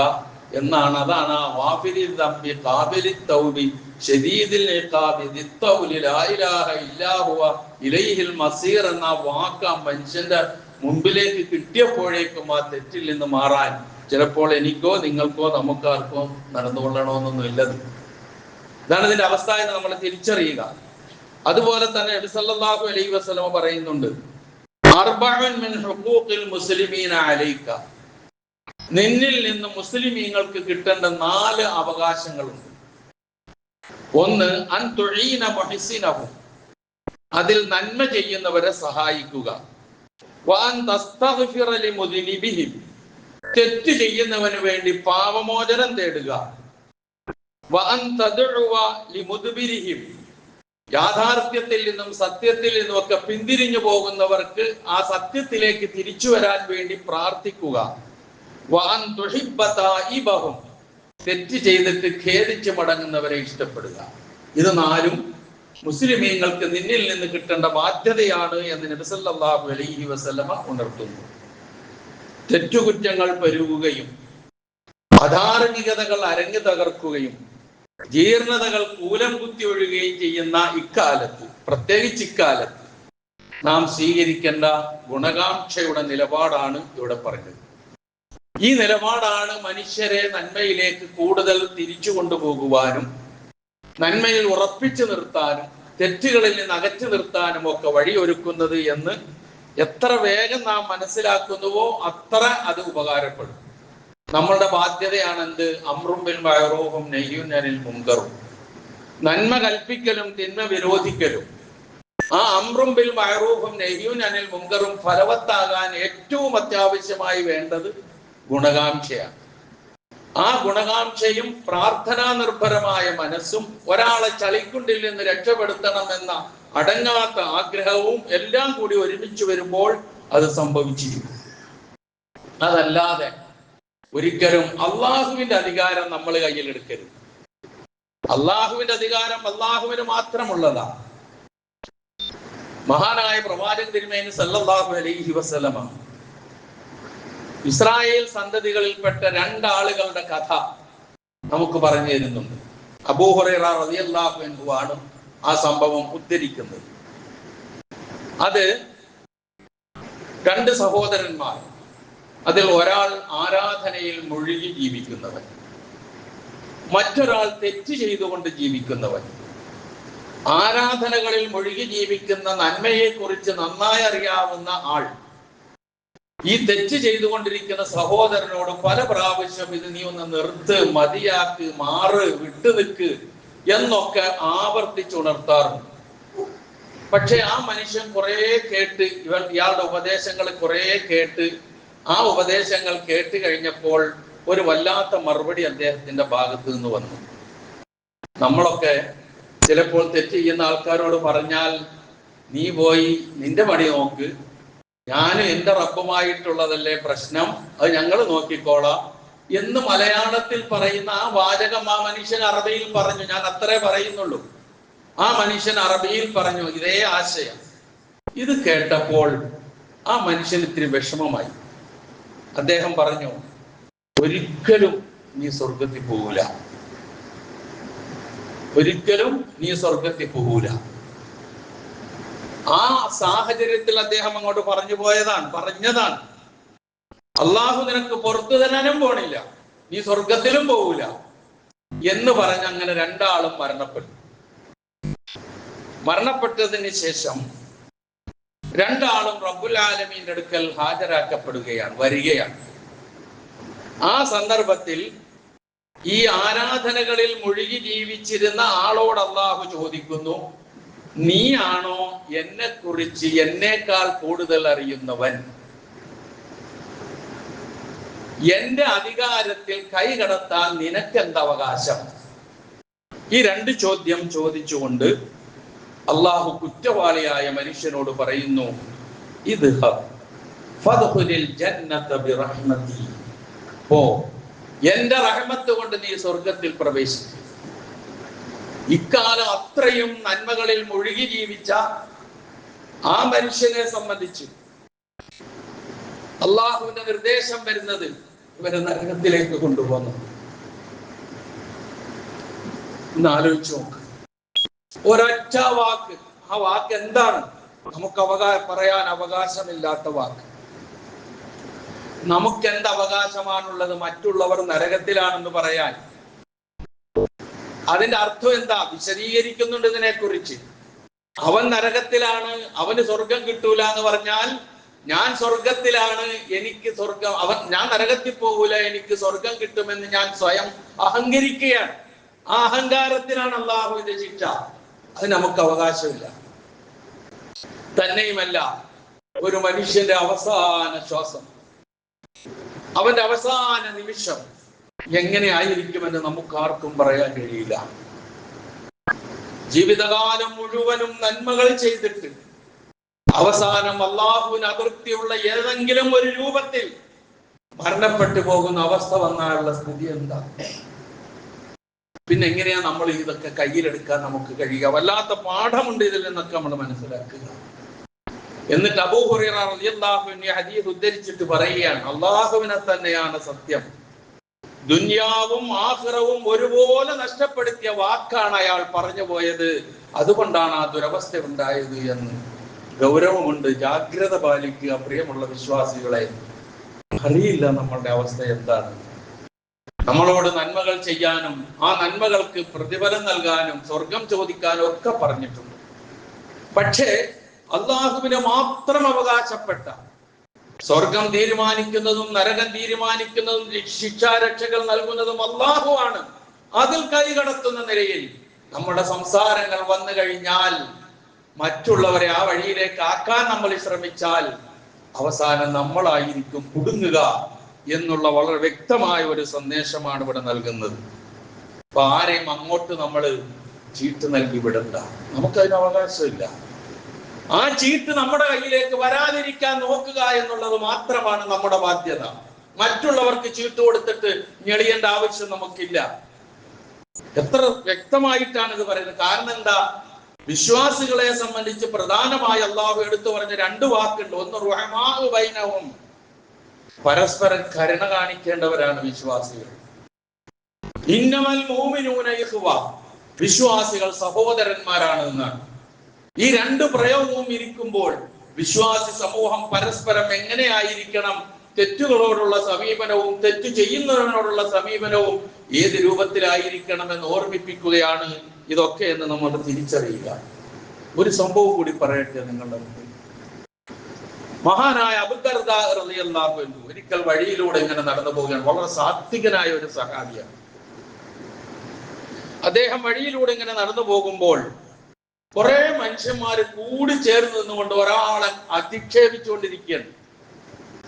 എന്നാണ്. അതാണ് ആ വാഫിരിൽ തമ്പി ഖാബിലി തൗബി ശദീദിൽ ഇഖാബി ദിത്തൗലി ലാ ഇലാഹ ഇല്ലാ ഹുവ ഇലൈഹിൽ മസീർ എന്ന വാക്ക് ആ മനുഷ്യന്റെ മുമ്പിലേക്ക് കിട്ടിയപ്പോഴേക്കും ആ തെറ്റിൽ നിന്ന് മാറാൻ ചിലപ്പോൾ എനിക്കോ നിങ്ങൾക്കോ നമുക്കാർക്കോ നടന്നുകൊള്ളണമെന്നൊന്നും ഇല്ലത്. ഇതാണ് ഇതിന്റെ അവസ്ഥ എന്ന് നമ്മൾ തിരിച്ചറിയുക. അതുപോലെ തന്നെ നബി സല്ലല്ലാഹു അലൈഹി വസല്ലം പറയുന്നുണ്ട്, അർബഉൻ മിൻ ഹുഖൂഖിൽ മുസ്ലിമീന അലൈക, നിന്നിൽ നിന്ന് മുസ്ലിമീങ്ങൾക്ക് കിട്ടേണ്ട 4 അവകാശങ്ങളുണ്ട്. ഒന്ന്, അൻ തുഈന മുഹ്സിനഹും, അതിൽ നന്മ ചെയ്യുന്നവരെ സഹായിക്കുക. വഅൻ തസ്തഗ്ഫിറ ലിമുദ്നിബിഹിം, തെറ്റ് ചെയ്യുന്നവന് വേണ്ടി പാപമോചനം തേടുക. വഅൻ തദ്ഉവ ലിമുദ്ബിരിഹിം, യാഥാർത്ഥ്യത്തിൽ നിന്നും സത്യത്തിൽ നിന്നും ഒക്കെ പിന്തിരിഞ്ഞു പോകുന്നവർക്ക് ആ സത്യത്തിലേക്ക് തിരിച്ചു വരാൻ വേണ്ടി പ്രാർത്ഥിക്കുക. വഅൻ തുഹിബ്ബ തായിബഹും, തെറ്റ് ചെയ്തിട്ട് ഖേദിച്ച് മടങ്ങുന്നവരെ ഇഷ്ടപ്പെടുക. ഇത് 4 മുസ്ലിമീങ്ങൾക്ക് നിന്നിൽ നിന്ന് കിട്ടേണ്ട ബാധ്യതയാണ് എന്ന് നബി സല്ലല്ലാഹു അലൈഹി വസല്ലമ ഉണർത്തുന്നു. തെറ്റുകുറ്റങ്ങൾ പെരുകുകയും അധാർമികതകൾ അരങ്ങു തകർക്കുകയും ജീർണതകൾ കൂലം കുത്തി ഒഴുകുകയും ചെയ്യുന്ന ഇക്കാലത്ത്, പ്രത്യേകിച്ച് ഇക്കാലത്ത് നാം സ്വീകരിക്കേണ്ട ഗുണകാംക്ഷയുടെ നിലപാടാണ് ഇവിടെ പറഞ്ഞത്. ഈ നിലപാടാണ് മനുഷ്യരെ നന്മയിലേക്ക് കൂടുതൽ തിരിച്ചു കൊണ്ടുപോകുവാനും നന്മയിൽ ഉറപ്പിച്ചു നിർത്താനും തെറ്റുകളിൽ നിന്ന് അകറ്റി നിർത്താനും ഒക്കെ വഴിയൊരുക്കുന്നത് എന്ന് എത്ര വേഗം നാം മനസ്സിലാക്കുന്നുവോ അത്ര അത് ഉപകാരപ്പെടും. നമ്മളുടെ ബാധ്യതയാണ് എന്ത്? അംറും ബിൽ മഅറൂഫും നഹ്യുൻ അനിൽ മുൻകറും, നന്മ കൽപ്പിക്കലും തിന്മ വിരോധിക്കലും. ആ അംറും ബിൽ മഅറൂഫും നഹ്യുൻ അനിൽ മുൻകറും ഫലവത്താകാൻ ഏറ്റവും അത്യാവശ്യമായി വേണ്ടത് ഗുണകാംക്ഷയാണ്. ആ ഗുണകാംക്ഷയും പ്രാർത്ഥനാ നിർഭരമായ മനസ്സും ഒരാളെ ചളിക്കുണ്ടിൽ നിന്ന് രക്ഷപ്പെടുത്തണമെന്ന അടങ്ങാത്ത ആഗ്രഹവും എല്ലാം കൂടി ഒരുമിച്ച് വരുമ്പോൾ അത് സംഭവിച്ചിരിക്കും. അതല്ലാതെ ഒരിക്കലും അള്ളാഹുവിന്റെ അധികാരം നമ്മൾ കയ്യിലെടുക്കരുത്. അള്ളാഹുവിന്റെ അധികാരം അള്ളാഹുവിന് മാത്രമുള്ളതാണ്. മഹാനായ പ്രവാചകൻ തിരുമേനി സല്ലല്ലാഹു അലൈഹി വസല്ലമ ഇസ്രായേൽ സന്തതികളിൽപ്പെട്ട 2 ആളുകളുടെ കഥ നമുക്ക് പറഞ്ഞു തരുന്നുണ്ട്. അബൂ ഹുറൈറ റളിയല്ലാഹു അൻഹു ആണ് ആ സംഭവം ഉദ്ധരിക്കുന്നത്. അത് 2 സഹോദരന്മാർ, അതിൽ ഒരാൾ ആരാധനയിൽ മുഴുകി ജീവിക്കുന്നവൻ, മറ്റൊരാൾ തെറ്റ് ചെയ്തുകൊണ്ട് ജീവിക്കുന്നവൻ. ആരാധനകളിൽ മുഴുകി ജീവിക്കുന്ന നന്മയെ കുറിച്ച് നന്നായി അറിയാവുന്ന ആൾ ഈ തെറ്റ് ചെയ്തുകൊണ്ടിരിക്കുന്ന സഹോദരനോട് പല പ്രാവശ്യം ഇത് നീ ഒന്ന് നിർത്ത്, മതിയാക്ക്, മാറ്, വിട്ടുനിൽക്ക് എന്നൊക്കെ ആവർത്തിച്ചുണർത്താറുണ്ട്. പക്ഷെ ആ മനുഷ്യൻ കുറെ കേട്ട്, ഇയാളുടെ ഉപദേശങ്ങൾ കുറെ കേട്ട്, ആ ഉപദേശങ്ങൾ കേട്ട് കഴിഞ്ഞപ്പോൾ ഒരു വല്ലാത്ത മറുപടി അദ്ദേഹത്തിന്റെ ഭാഗത്ത് നിന്ന് വന്നു. നമ്മളൊക്കെ ചിലപ്പോൾ തെറ്റ് ചെയ്യുന്ന ആൾക്കാരോട് പറഞ്ഞാൽ, നീ പോയി നിന്റെ പണി നോക്ക്, ഞാൻ എൻ്റെ റബ്ബുമായിട്ടുള്ളതല്ലേ പ്രശ്നം, അത് ഞങ്ങൾ നോക്കിക്കോളാം എന്ന് മലയാളത്തിൽ പറയുന്ന ആ വാചകം ആ മനുഷ്യൻ അറബിയിൽ പറഞ്ഞു. ഞാൻ അത്രേ പറയുന്നുള്ളൂ. ആ മനുഷ്യൻ അറബിയിൽ പറഞ്ഞു ഇതേ ആശയം. ഇത് കേട്ടപ്പോൾ ആ മനുഷ്യൻ ഇത്തിരി വിഷമമായി. അദ്ദേഹം പറഞ്ഞു, ഒരിക്കലും നീ സ്വർഗത്തിൽ പോകൂല, ഒരിക്കലും നീ സ്വർഗത്തിൽ പോകൂല. ആ സാഹചര്യത്തിൽ അദ്ദേഹം അങ്ങോട്ട് പറഞ്ഞതാണ്, അള്ളാഹു നിനക്ക് പുറത്തു തരാനും പോണില്ല, നീ സ്വർഗത്തിലും പോകൂല എന്ന് പറഞ്ഞ് അങ്ങനെ 2 ആളും മരണപ്പെട്ടു. മരണപ്പെട്ടതിന് ശേഷം 2 ആളും റബ്ബുൽ ആലമീന്റെ അടുക്കൽ വരികയാണ്. ആ സന്ദർഭത്തിൽ ഈ ആരാധനകളിൽ മുഴുകി ജീവിച്ചിരുന്ന ആളോട് അള്ളാഹു ചോദിക്കുന്നു, നീയാണോ എന്നെ കുറിച്ച് എന്നേക്കാൾ കൂടുതൽ അറിയുന്നവൻ? എന്റെ അധികാരത്തിൽ കൈകടത്താൻ നിനക്കെന്ത് അവകാശം? ഈ 2 ചോദ്യം ചോദിച്ചുകൊണ്ട് അള്ളാഹു കുറ്റവാളിയായ മനുഷ്യനോട് പറയുന്നു, ഇദ്ഹബ് ഫദ്ഖുലിൽ ജന്നത ബിറഹ്മതി, പോ, എന്റെ റഹ്മത്ത് കൊണ്ട് നീ സ്വർഗത്തിൽ പ്രവേശിക്കും. ഇക്കാലം അത്രയും നന്മകളിൽ മുഴുകി ജീവിച്ച ആ മനുഷ്യനെ സംബന്ധിച്ച് അള്ളാഹുവിന്റെ നിർദ്ദേശം വരുന്നത് ഇവരെ നരകത്തിലേക്ക് കൊണ്ടുപോകുന്നു. ഒന്ന് ആലോചിച്ചു നോക്ക്. ഒരൊറ്റ വാക്ക്, ആ വാക്ക് എന്താണ്? നമുക്ക് പറയാൻ അവകാശമില്ലാത്ത വാക്ക്. നമുക്ക് എന്ത് അവകാശമാണുള്ളത് മറ്റുള്ളവർ നരകത്തിലാണെന്ന് പറയാൻ? അതിന്റെ അർത്ഥം എന്താ? വിശദീകരിക്കുന്നുണ്ട് ഇതിനെ കുറിച്ച്. അവൻ നരകത്തിലാണ്, അവന് സ്വർഗം കിട്ടൂല എന്ന് പറഞ്ഞാൽ, ഞാൻ സ്വർഗത്തിലാണ്, എനിക്ക് സ്വർഗം, ഞാൻ നരകത്തിൽ പോകൂല, എനിക്ക് സ്വർഗം കിട്ടുമെന്ന് ഞാൻ സ്വയം അഹങ്കരിക്കുകയാണ്. ആ അഹങ്കാരത്തിനാണ് അള്ളാഹുവിന്റെ ശിക്ഷ. അത് നമുക്ക് അവകാശമില്ല. തന്നെയുമല്ല, ഒരു മനുഷ്യന്റെ അവസാന ശ്വാസം, അവന്റെ അവസാന നിമിഷം എങ്ങനെ ആയിരിക്കുമെന്ന് നമുക്ക് ആർക്കും പറയാൻ കഴിയില്ല. ജീവിതകാലം മുഴുവനും നന്മകൾ ചെയ്തിട്ട് അവസാനം അള്ളാഹുവിന് അതൃപ്തിയുള്ള ഏതെങ്കിലും ഒരു രൂപത്തിൽ മരണപ്പെട്ടു പോകുന്ന അവസ്ഥ വന്നാലുള്ള സ്ഥിതി എന്താ? പിന്നെ എങ്ങനെയാ നമ്മൾ ഇതൊക്കെ കയ്യിലെടുക്കാൻ നമുക്ക് കഴിയുക? വല്ലാത്ത പാഠമുണ്ട് ഇതിൽ നിന്നൊക്കെ നമ്മൾ മനസ്സിലാക്കുക. എന്നിട്ട് അബൂ ഹുറൈറ റളിയല്ലാഹു അൻഹു ഹദീസ് ഉദ്ധരിച്ചിട്ട് പറയുകയാണ്, അള്ളാഹുവിനെ തന്നെയാണ് സത്യം, ദുനിയാവും ആഖിറവും ഒരുപോലെ നഷ്ടപ്പെടുത്തിയ വാക്കാണ് അയാൾ പറഞ്ഞു പോയത്, അതുകൊണ്ടാണ് ആ ദുരവസ്ഥ ഉണ്ടായത് എന്ന്. ഗൗരവമുണ്ട്, ജാഗ്രത പാലിക്കുക പ്രിയമുള്ള വിശ്വാസികളെ. അറിയില്ല നമ്മളുടെ അവസ്ഥ എന്താണ്. നമ്മളോട് നന്മകൾ ചെയ്യാനും ആ നന്മകൾക്ക് പ്രതിഫലം നൽകാനും സ്വർഗം ചോദിക്കാനും ഒക്കെ പറഞ്ഞിട്ടുണ്ട്. പക്ഷേ അള്ളാഹുവിനെ മാത്രം അവകാശപ്പെട്ട, സ്വർഗം തീരുമാനിക്കുന്നതും നരകം തീരുമാനിക്കുന്നതും ശിക്ഷാരക്ഷകൾ നൽകുന്നതും അള്ളാഹുവാണ്. അതിൽ കൈകടത്തുന്ന നിലയിൽ നമ്മുടെ സംസാരങ്ങൾ വന്നു കഴിഞ്ഞാൽ, മറ്റുള്ളവരെ ആ വഴിയിലേക്ക് ആക്കാൻ നമ്മൾ ശ്രമിച്ചാൽ അവസാനം നമ്മളായിരിക്കും കുടുങ്ങുക എന്നുള്ള വളരെ വ്യക്തമായ ഒരു സന്ദേശമാണ് ഇവിടെ നൽകുന്നത്. അപ്പൊ ആരെയും അങ്ങോട്ട് നമ്മൾ ചീട്ട് നൽകി വിടണ്ട, നമുക്കതിന് അവകാശമില്ല. ആ ചീട്ട് നമ്മുടെ കയ്യിലേക്ക് വരാതിരിക്കാൻ നോക്കുക എന്നുള്ളത് മാത്രമാണ് നമ്മുടെ ബാധ്യത. മറ്റുള്ളവർക്ക് ചീട്ട് കൊടുത്തിട്ട് ഞെളിയേണ്ട ആവശ്യം നമുക്കില്ല. എത്ര വ്യക്തമായിട്ടാണ് ഇത് പറയുന്നത്. കാരണം എന്താ? വിശ്വാസികളെ സംബന്ധിച്ച് പ്രധാനമായി അള്ളാഹു എടുത്തു പറഞ്ഞ രണ്ട് വാക്കുണ്ട്. ഒന്ന് റുഹമാഉ ബൈനഹും, പരസ്പരം കരുണ കാണിക്കേണ്ടവരാണ് വിശ്വാസികൾ. ഇന്നമൽ മുഅ്മിനൂന ഇഖ്വ, വിശ്വാസികൾ സഹോദരന്മാരാണ് എന്നാണ്. ഈ രണ്ട് പ്രയോഗവും ഇരിക്കുമ്പോൾ വിശ്വാസി സമൂഹം പരസ്പരം എങ്ങനെയായിരിക്കണം, തെറ്റുകളോടുള്ള സമീപനവും തെറ്റ് ചെയ്യുന്നവനോടുള്ള സമീപനവും ഏത് രൂപത്തിലായിരിക്കണമെന്ന് ഓർമ്മിപ്പിക്കുകയാണ് ഇതൊക്കെ എന്ന് നമ്മൾ തിരിച്ചറിയുക. ഒരു സംഭവം കൂടി പറയട്ടെ നിങ്ങളുടെ മുമ്പിൽ. മഹാനായ അബൂ ദർദാ റളിയല്ലാഹു അൻഹു ഒരിക്കൽ വഴിയിലൂടെ ഇങ്ങനെ നടന്നു പോവുകയാണ്. വളരെ സാത്വികനായ ഒരു സഹാബിയാണ്. അദ്ദേഹം വഴിയിലൂടെ ഇങ്ങനെ നടന്നു പോകുമ്പോൾ കുറെ മനുഷ്യന്മാര് കൂടി ചേർന്ന് നിന്നുകൊണ്ട് ഒരാളെ അധിക്ഷേപിച്ചുകൊണ്ടിരിക്കുകയാണ്.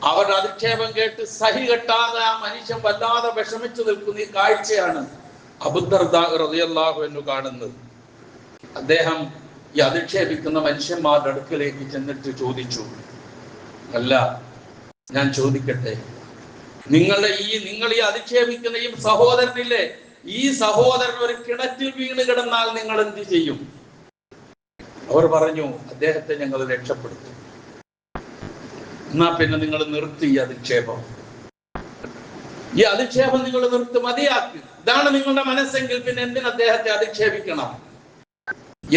അവരുടെ അധിക്ഷേപം കേട്ട് സഹി കെട്ടാതെ ആ മനുഷ്യൻ വല്ലാതെ വിഷമിച്ചു നിൽക്കുന്ന ഈ കാഴ്ചയാണ് അബൂ ദർദാ റളിയല്ലാഹു അൻഹു കാണുന്നത്. അദ്ദേഹം ഈ അധിക്ഷേപിക്കുന്ന മനുഷ്യന്മാരുടെ അടുക്കലേക്ക് ചെന്നിട്ട് ചോദിച്ചു, അല്ല, ഞാൻ ചോദിക്കട്ടെ, നിങ്ങൾ ഈ അധിക്ഷേപിക്കുന്ന ഈ സഹോദരനില്ലേ, ഈ സഹോദരൻ ഒരു കിണറ്റിൽ വീണ് കിടന്നാൽ നിങ്ങൾ എന്ത് ചെയ്യും? അവർ പറഞ്ഞു, അദ്ദേഹത്തെ ഞങ്ങൾ രക്ഷപ്പെടുത്തും. എന്നാ പിന്നെ നിങ്ങൾ നിർത്തി ഈ അധിക്ഷേപം നിങ്ങൾ നിർത്തി മതിയാക്കി. ഇതാണ് നിങ്ങളുടെ മനസ്സെങ്കിൽ പിന്നെ എന്തിന് അദ്ദേഹത്തെ അധിക്ഷേപിക്കണം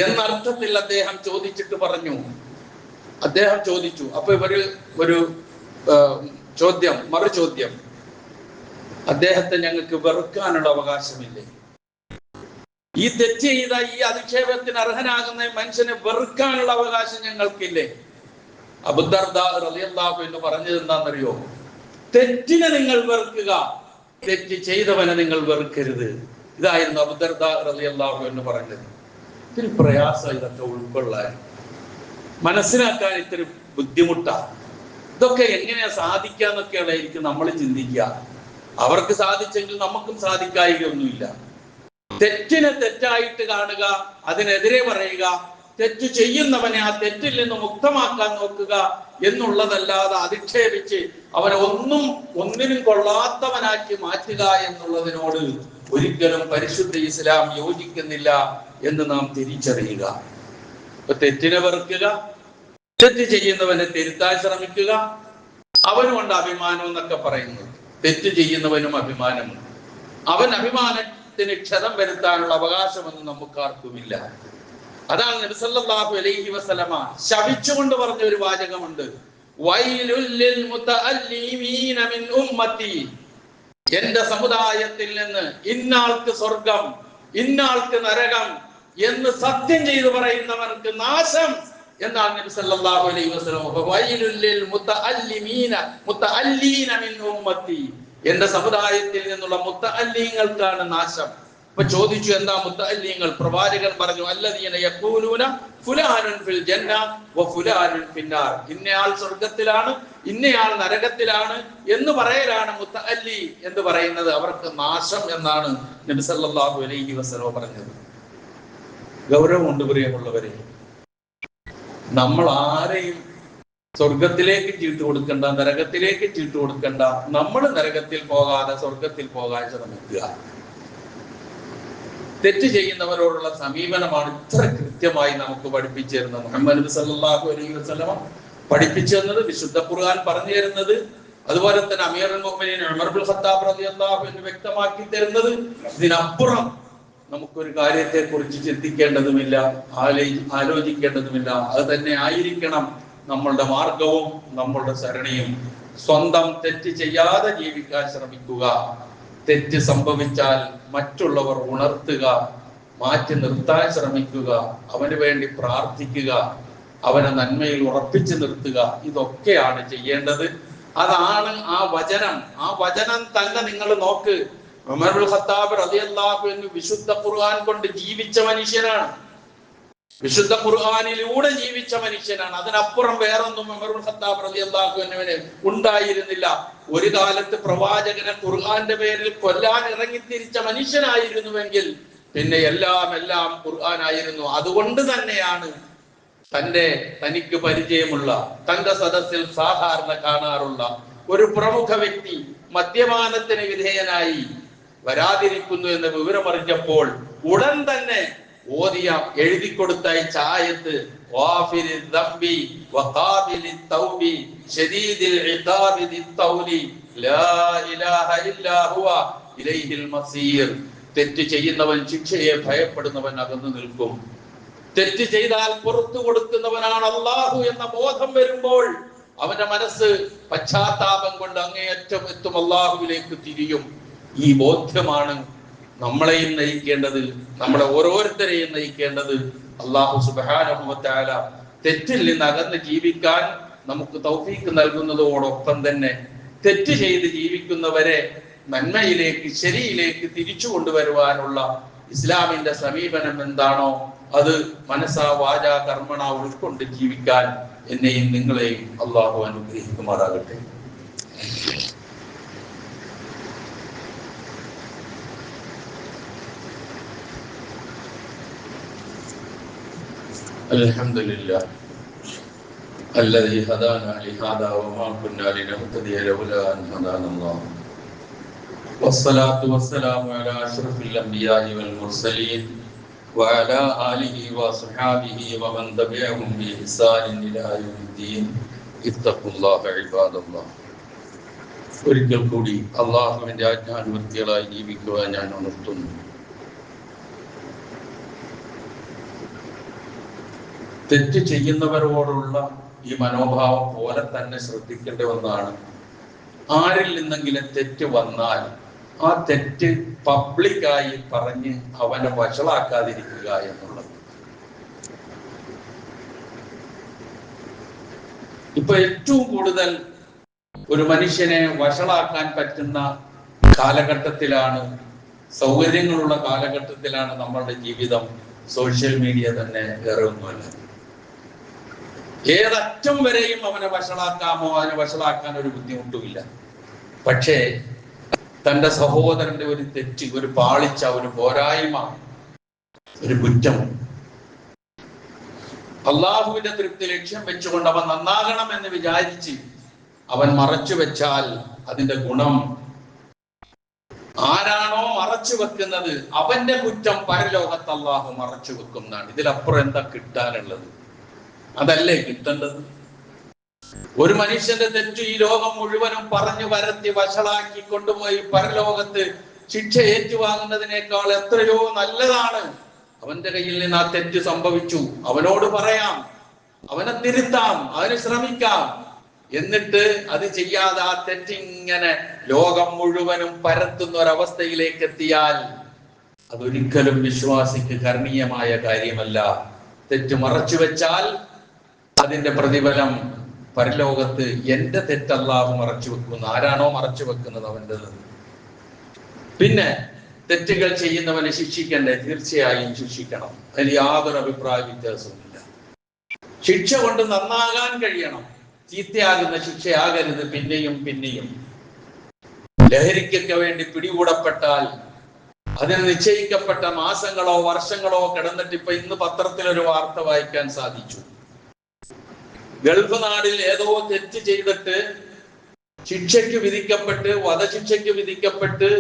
എന്നർത്ഥത്തിൽ അദ്ദേഹം ചോദിച്ചിട്ട് പറഞ്ഞു. അദ്ദേഹം ചോദിച്ചു. അപ്പൊ ഇവര് ഒരു മറു ചോദ്യം, അദ്ദേഹത്തെ ഞങ്ങൾക്ക് വെറുക്കാനുള്ള അവകാശമില്ലേ? ഈ തെറ്റ് ചെയ്ത ഈ അധിക്ഷേപത്തിന് അർഹനാകുന്ന മനുഷ്യനെ വെറുക്കാനുള്ള അവകാശം ഞങ്ങൾക്കില്ലേ? അബൂ ദർദാ റളിയല്ലാഹു അൻഹു പറഞ്ഞത് എന്താണെന്നറിയോ? തെറ്റിനെ നിങ്ങൾ വെറുക്കുക, തെറ്റ് ചെയ്തവനെ നിങ്ങൾ വെറുക്കരുത്. ഇതായിരുന്നു അബൂ ദർദാ റളിയല്ലാഹു അൻഹു പറഞ്ഞത്. ഇത്തിരി പ്രയാസം ഇതൊക്കെ ഉൾക്കൊള്ളാൻ, മനസ്സിലാക്കാൻ ഇത്തിരി ബുദ്ധിമുട്ടാണ്. ഇതൊക്കെ എങ്ങനെയാ സാധിക്കാന്നൊക്കെയായിരിക്കും നമ്മൾ ചിന്തിക്കുക. അവർക്ക് സാധിച്ചെങ്കിൽ നമുക്കും സാധിക്കായികയൊന്നുമില്ല. തെറ്റിനെ തെറ്റായിട്ട് കാണുക, അതിനെതിരെ പറയുക, തെറ്റ് ചെയ്യുന്നവനെ ആ തെറ്റിൽ നിന്ന് മുക്തമാക്കാൻ നോക്കുക എന്നുള്ളതല്ലാതെ അധിക്ഷേപിച്ച് അവനെ ഒന്നിനും കൊള്ളാത്തവനാക്കി മാറ്റുക എന്നുള്ളതിനോട് ഒരിക്കലും പരിശുദ്ധ ഇസ്ലാം യോജിക്കുന്നില്ല എന്ന് നാം തിരിച്ചറിയുക. ഇപ്പൊ തെറ്റിനെ വെറുക്കുക, തെറ്റ് ചെയ്യുന്നവനെ തിരുത്താൻ ശ്രമിക്കുക, അവനുമുണ്ട് അഭിമാനം എന്നൊക്കെ പറയുന്നത്. തെറ്റ് ചെയ്യുന്നവനും അഭിമാനമുണ്ട്. അവൻ അഭിമാനത്തിന് ക്ഷതം വരുത്താനുള്ള അവകാശമൊന്നും നമുക്കാർക്കുമില്ല. അതാണ് നബി സല്ലല്ലാഹു അലൈഹി വസല്ലമ ശപിച്ചുകൊണ്ട് പറഞ്ഞ ഒരു വാചകമുണ്ട്, വൈലുൽ ലിൽ മുതഅല്ലിമീന മിൻ ഉമ്മത്തി, എന്റെ സമുദായത്തിൽ നിന്ന് ഇന്നാൾക്ക് സ്വർഗം ഇന്നാൾക്ക് നരകം എന്ന് സത്യം ചെയ്തു പറയുന്നവർക്ക് നാശം എന്നാണ് നബി സല്ലല്ലാഹു അലൈഹി വസല്ലം. വൈലുൽ ലിൽ മുതഅല്ലീന മിൻ ഉമ്മത്തി, എന്റെ സമുദായത്തിൽ നിന്നുള്ള മുതഅല്ലീങ്ങൾക്കാണ് നാശം. അപ്പൊ ചോദിച്ചു, എന്താ മുതഅല്ലീങ്ങൾ? പ്രവാചകൻ പറഞ്ഞു, അല്ലദീന യഖൂലൂന ഫുലാനുൻ ഫിൽ ജന്ന വ ഫുലാനുൻ ഫിന്നാർ, ഇന്നയാൾ സ്വർഗ്ഗത്തിലാണ് ഇന്നയാൾ നരകത്തിലാണ് എന്ന് പറയലാണ് മുതഅല്ലി എന്ന് പറയുന്നത്. അവർക്ക് നാശം എന്നാണ് നബി സല്ലല്ലാഹു അലൈഹി വസല്ലം പറഞ്ഞത്. ഗൗരവമുണ്ട് പ്രിയമുള്ളവരെ. നമ്മൾ ആരെയും സ്വർഗത്തിലേക്ക് ചീട്ട് കൊടുക്കണ്ട, നരകത്തിലേക്ക് ചീട്ട് കൊടുക്കണ്ട. നമ്മൾ നരകത്തിൽ പോകാതെ സ്വർഗത്തിൽ പോകാൻ ശ്രമിക്കുക. തെറ്റ് ചെയ്യുന്നവരോടുള്ള സമീപനമാണ് ഇത്ര കൃത്യമായി നമുക്ക് പഠിപ്പിച്ചു തരുന്നത്. മുഹമ്മദ് നബി സല്ലല്ലാഹു അലൈഹി വസല്ലം പഠിപ്പിച്ചു തന്നത്, വിശുദ്ധ ഖുർആൻ പറഞ്ഞു തരുന്നത്, അതുപോലെ തന്നെ അമീറുൽ മുഅ്മിനീൻ ഉമർ ഇബ്നുൽ ഖത്താബ് റളിയല്ലാഹു അൻഹു വ്യക്തമാക്കി തരുന്നത്. ഇതിനപ്പുറം നമുക്കൊരു കാര്യത്തെ കുറിച്ച് ചിന്തിക്കേണ്ടതുമില്ല, ആലോചിക്കേണ്ടതുമില്ല. അത് തന്നെ ആയിരിക്കണം നമ്മളുടെ മാർഗവും നമ്മളുടെ സരണിയും. സ്വന്തം തെറ്റ് ചെയ്യാതെ ജീവിക്കാൻ ശ്രമിക്കുക. തെറ്റ് സംഭവിച്ചാൽ മറ്റുള്ളവർ ഉണർത്തുക, മാറ്റി നിർത്താൻ ശ്രമിക്കുക, അവന് വേണ്ടി പ്രാർത്ഥിക്കുക, അവനെ നന്മയിൽ ഉറപ്പിച്ചു നിർത്തുക. ഇതൊക്കെയാണ് ചെയ്യേണ്ടത്. അതാണ് ആ വചനം തന്നെ നിങ്ങൾ നോക്ക്. ഉമർ ഇബ്നുൽ ഖത്താബ് റളിയല്ലാഹു അൻഹു വിശുദ്ധ ഖുർആൻ കൊണ്ട് ജീവിച്ച മനുഷ്യനാണ്, വിശുദ്ധ ഖുർആനിലൂടെ ജീവിച്ച മനുഷ്യനാണ്. അതിനപ്പുറം വേറൊന്നും ഉമർ ഇബ്നുൽ ഖത്താബ് റളിയല്ലാഹു അൻഹുവിന് ഉണ്ടായിരുന്നില്ല. ഒരു കാലത്ത് പ്രവാചകനെ ഖുർആന്റെ പേരിൽ കൊല്ലാൻ ഇറങ്ങിത്തിരിച്ച മനുഷ്യനായിരുന്നുവെങ്കിൽ പിന്നെ എല്ലാം ഖുർആനായിരുന്നു. അതുകൊണ്ട് തന്നെയാണ് തനിക്ക് പരിചയമുള്ള, തന്റെ സദസ്സിൽ സാധാരണ കാണാറുള്ള ഒരു പ്രമുഖ വ്യക്തി മദ്യപാനത്തിന് വിധേയനായി വരാതിരിക്കുന്നു എന്ന് വിവരമറിഞ്ഞപ്പോൾ ഉടൻ തന്നെ എഴുതി കൊടുത്തയച്ച ആയത്ത്, തെറ്റ് ചെയ്യുന്നവൻ ശിക്ഷയെ ഭയപ്പെടുന്നവൻ അകന്നു നിൽക്കും. തെറ്റ് ചെയ്താൽ പുറത്തു കൊടുക്കുന്നവനാണ് അല്ലാഹു എന്ന ബോധം വരുമ്പോൾ അവന്റെ മനസ്സ് പശ്ചാത്താപം കൊണ്ട് അങ്ങേയറ്റം എത്തും, അല്ലാഹുവിലേക്ക് തിരിയും. ഈ ബോധ്യമാണ് നമ്മളെയും നയിക്കേണ്ടത്, നമ്മളെ ഓരോരുത്തരെയും നയിക്കേണ്ടത്. അല്ലാഹു സുബ്ഹാനഹു വ തആല തെറ്റിൽ നിന്ന് അകന്ന് ജീവിക്കാൻ നമുക്ക് തൗഫീഖ് നൽകുന്നതോടൊപ്പം തന്നെ തെറ്റ് ചെയ്ത് ജീവിക്കുന്നവരെ നന്മയിലേക്ക്, ശരിയിലേക്ക് തിരിച്ചു കൊണ്ടുവരുവാനുള്ള ഇസ്ലാമിന്റെ സമീപനം എന്താണോ അത് മനസ്സാ വാചാ കർമ്മണ ഉൾക്കൊണ്ട് ജീവിക്കാൻ എന്നെയും നിങ്ങളെയും അല്ലാഹു അനുഗ്രഹിക്കുമാറാകട്ടെ. അൽഹംദുലില്ലാഹ് الذي هدانا لهذا وما كنا لنهتدي لولا أن هدانا الله والصلاة والسلام على أشرف الأنبياء والمرسلين وعلى آله وصحابه ومن تبعهم بإحسان إلى يوم الدين اتقوا الله عباد الله. ഒരിക്കൽ കൂടി അല്ലാഹുവിന്റെ ആജ്ഞാനുവർത്തികളായി ജീവിക്കുവാൻ ഞാൻ ഉണർത്തുന്നു. തെറ്റ് ചെയ്യുന്നവരോടുള്ള ഈ മനോഭാവം പോലെ തന്നെ ശ്രദ്ധിക്കേണ്ട ഒന്നാണ്. ആരിൽ നിന്നെങ്കിലും തെറ്റ് വന്നാൽ ആ തെറ്റ് പബ്ലിക്കായി പറഞ്ഞ് അവനെ വഷളാക്കാതിരിക്കുക എന്നുള്ളത്. ഇപ്പൊ ഏറ്റവും കൂടുതൽ ഒരു മനുഷ്യനെ വഷളാക്കാൻ പറ്റുന്ന കാലഘട്ടത്തിലാണ്, സൗകര്യങ്ങളുള്ള കാലഘട്ടത്തിലാണ് നമ്മളുടെ ജീവിതം. സോഷ്യൽ മീഡിയ തന്നെ വേറെ ഒന്നുമല്ല. ഏതറ്റം വരെയും അവനെ വഷളാക്കാമോ, അവനെ വഷളാക്കാൻ ഒരു ബുദ്ധിമുട്ടുമില്ല. പക്ഷേ തന്റെ സഹോദരന്റെ ഒരു തെറ്റ്, ഒരു പാളിച്ച, ഒരു പോരായ്മ, ഒരു കുറ്റം അള്ളാഹുവിന്റെ തൃപ്തി ലക്ഷ്യം വെച്ചുകൊണ്ട് അവൻ നന്നാകണം എന്ന് വിചാരിച്ച് അവൻ മറച്ചു വെച്ചാൽ അതിന്റെ ഗുണം ആരാണോ മറച്ചു വെക്കുന്നത് അവന്റെ കുറ്റം പരലോകത്ത് അള്ളാഹു മറച്ചു വെക്കുന്നതാണ്. ഇതിലപ്പുറം എന്താ കിട്ടാനുള്ളത്? അതല്ലേ കിട്ടേണ്ടത്? ഒരു മനുഷ്യന്റെ തെറ്റ് ഈ ലോകം മുഴുവനും പറഞ്ഞു വരത്തി വഷളാക്കി കൊണ്ടുപോയി പരലോകത്ത് ശിക്ഷ ഏറ്റുവാങ്ങുന്നതിനേക്കാൾ എത്രയോ നല്ലതാണ് അവന്റെ കയ്യിൽ നിന്ന് ആ തെറ്റ് സംഭവിച്ചു, അവനോട് പറയാം, അവനെ തിരുത്താം, അവന് ശ്രമിക്കാം. എന്നിട്ട് അത് ചെയ്യാതെ ആ തെറ്റിങ്ങനെ ലോകം മുഴുവനും പരത്തുന്ന ഒരവസ്ഥയിലേക്ക് എത്തിയാൽ അതൊരിക്കലും വിശ്വാസിക്ക് കരണീയമായ കാര്യമല്ല. തെറ്റ് മറച്ചു വെച്ചാൽ അതിന്റെ പ്രതിഫലം പരലോകത്ത് എന്റെ തെറ്റ് അല്ലാഹു മറച്ചു വെക്കുന്നു. ആരാണോ മറച്ചു വെക്കുന്നത് അവൻ്റെത്. പിന്നെ തെറ്റുകൾ ചെയ്യുന്നവനെ ശിക്ഷിക്കണ്ടേ? തീർച്ചയായും ശിക്ഷിക്കണം. അതിൽ യാതൊരു അഭിപ്രായ വ്യത്യാസവുമില്ല. ശിക്ഷ കൊണ്ട് നന്നാകാൻ കഴിയണം. ചീത്തയാകുന്ന ശിക്ഷയാകരുത് പിന്നെയും പിന്നെയും. ലഹരിക്കൊക്കെ വേണ്ടി പിടികൂടപ്പെട്ടാൽ അതിന് നിശ്ചയിക്കപ്പെട്ട മാസങ്ങളോ വർഷങ്ങളോ കിടന്നിട്ട് ഇപ്പൊ ഇന്ന് പത്രത്തിലൊരു വാർത്ത വായിക്കാൻ സാധിച്ചു. ഗൾഫ് നാടിൽ ഏതോ തെറ്റ് ചെയ്തിട്ട് ശിക്ഷയ്ക്ക് വിധിക്കപ്പെട്ട് വധശിക്ഷയ്ക്ക് വിധിക്കപ്പെട്ട്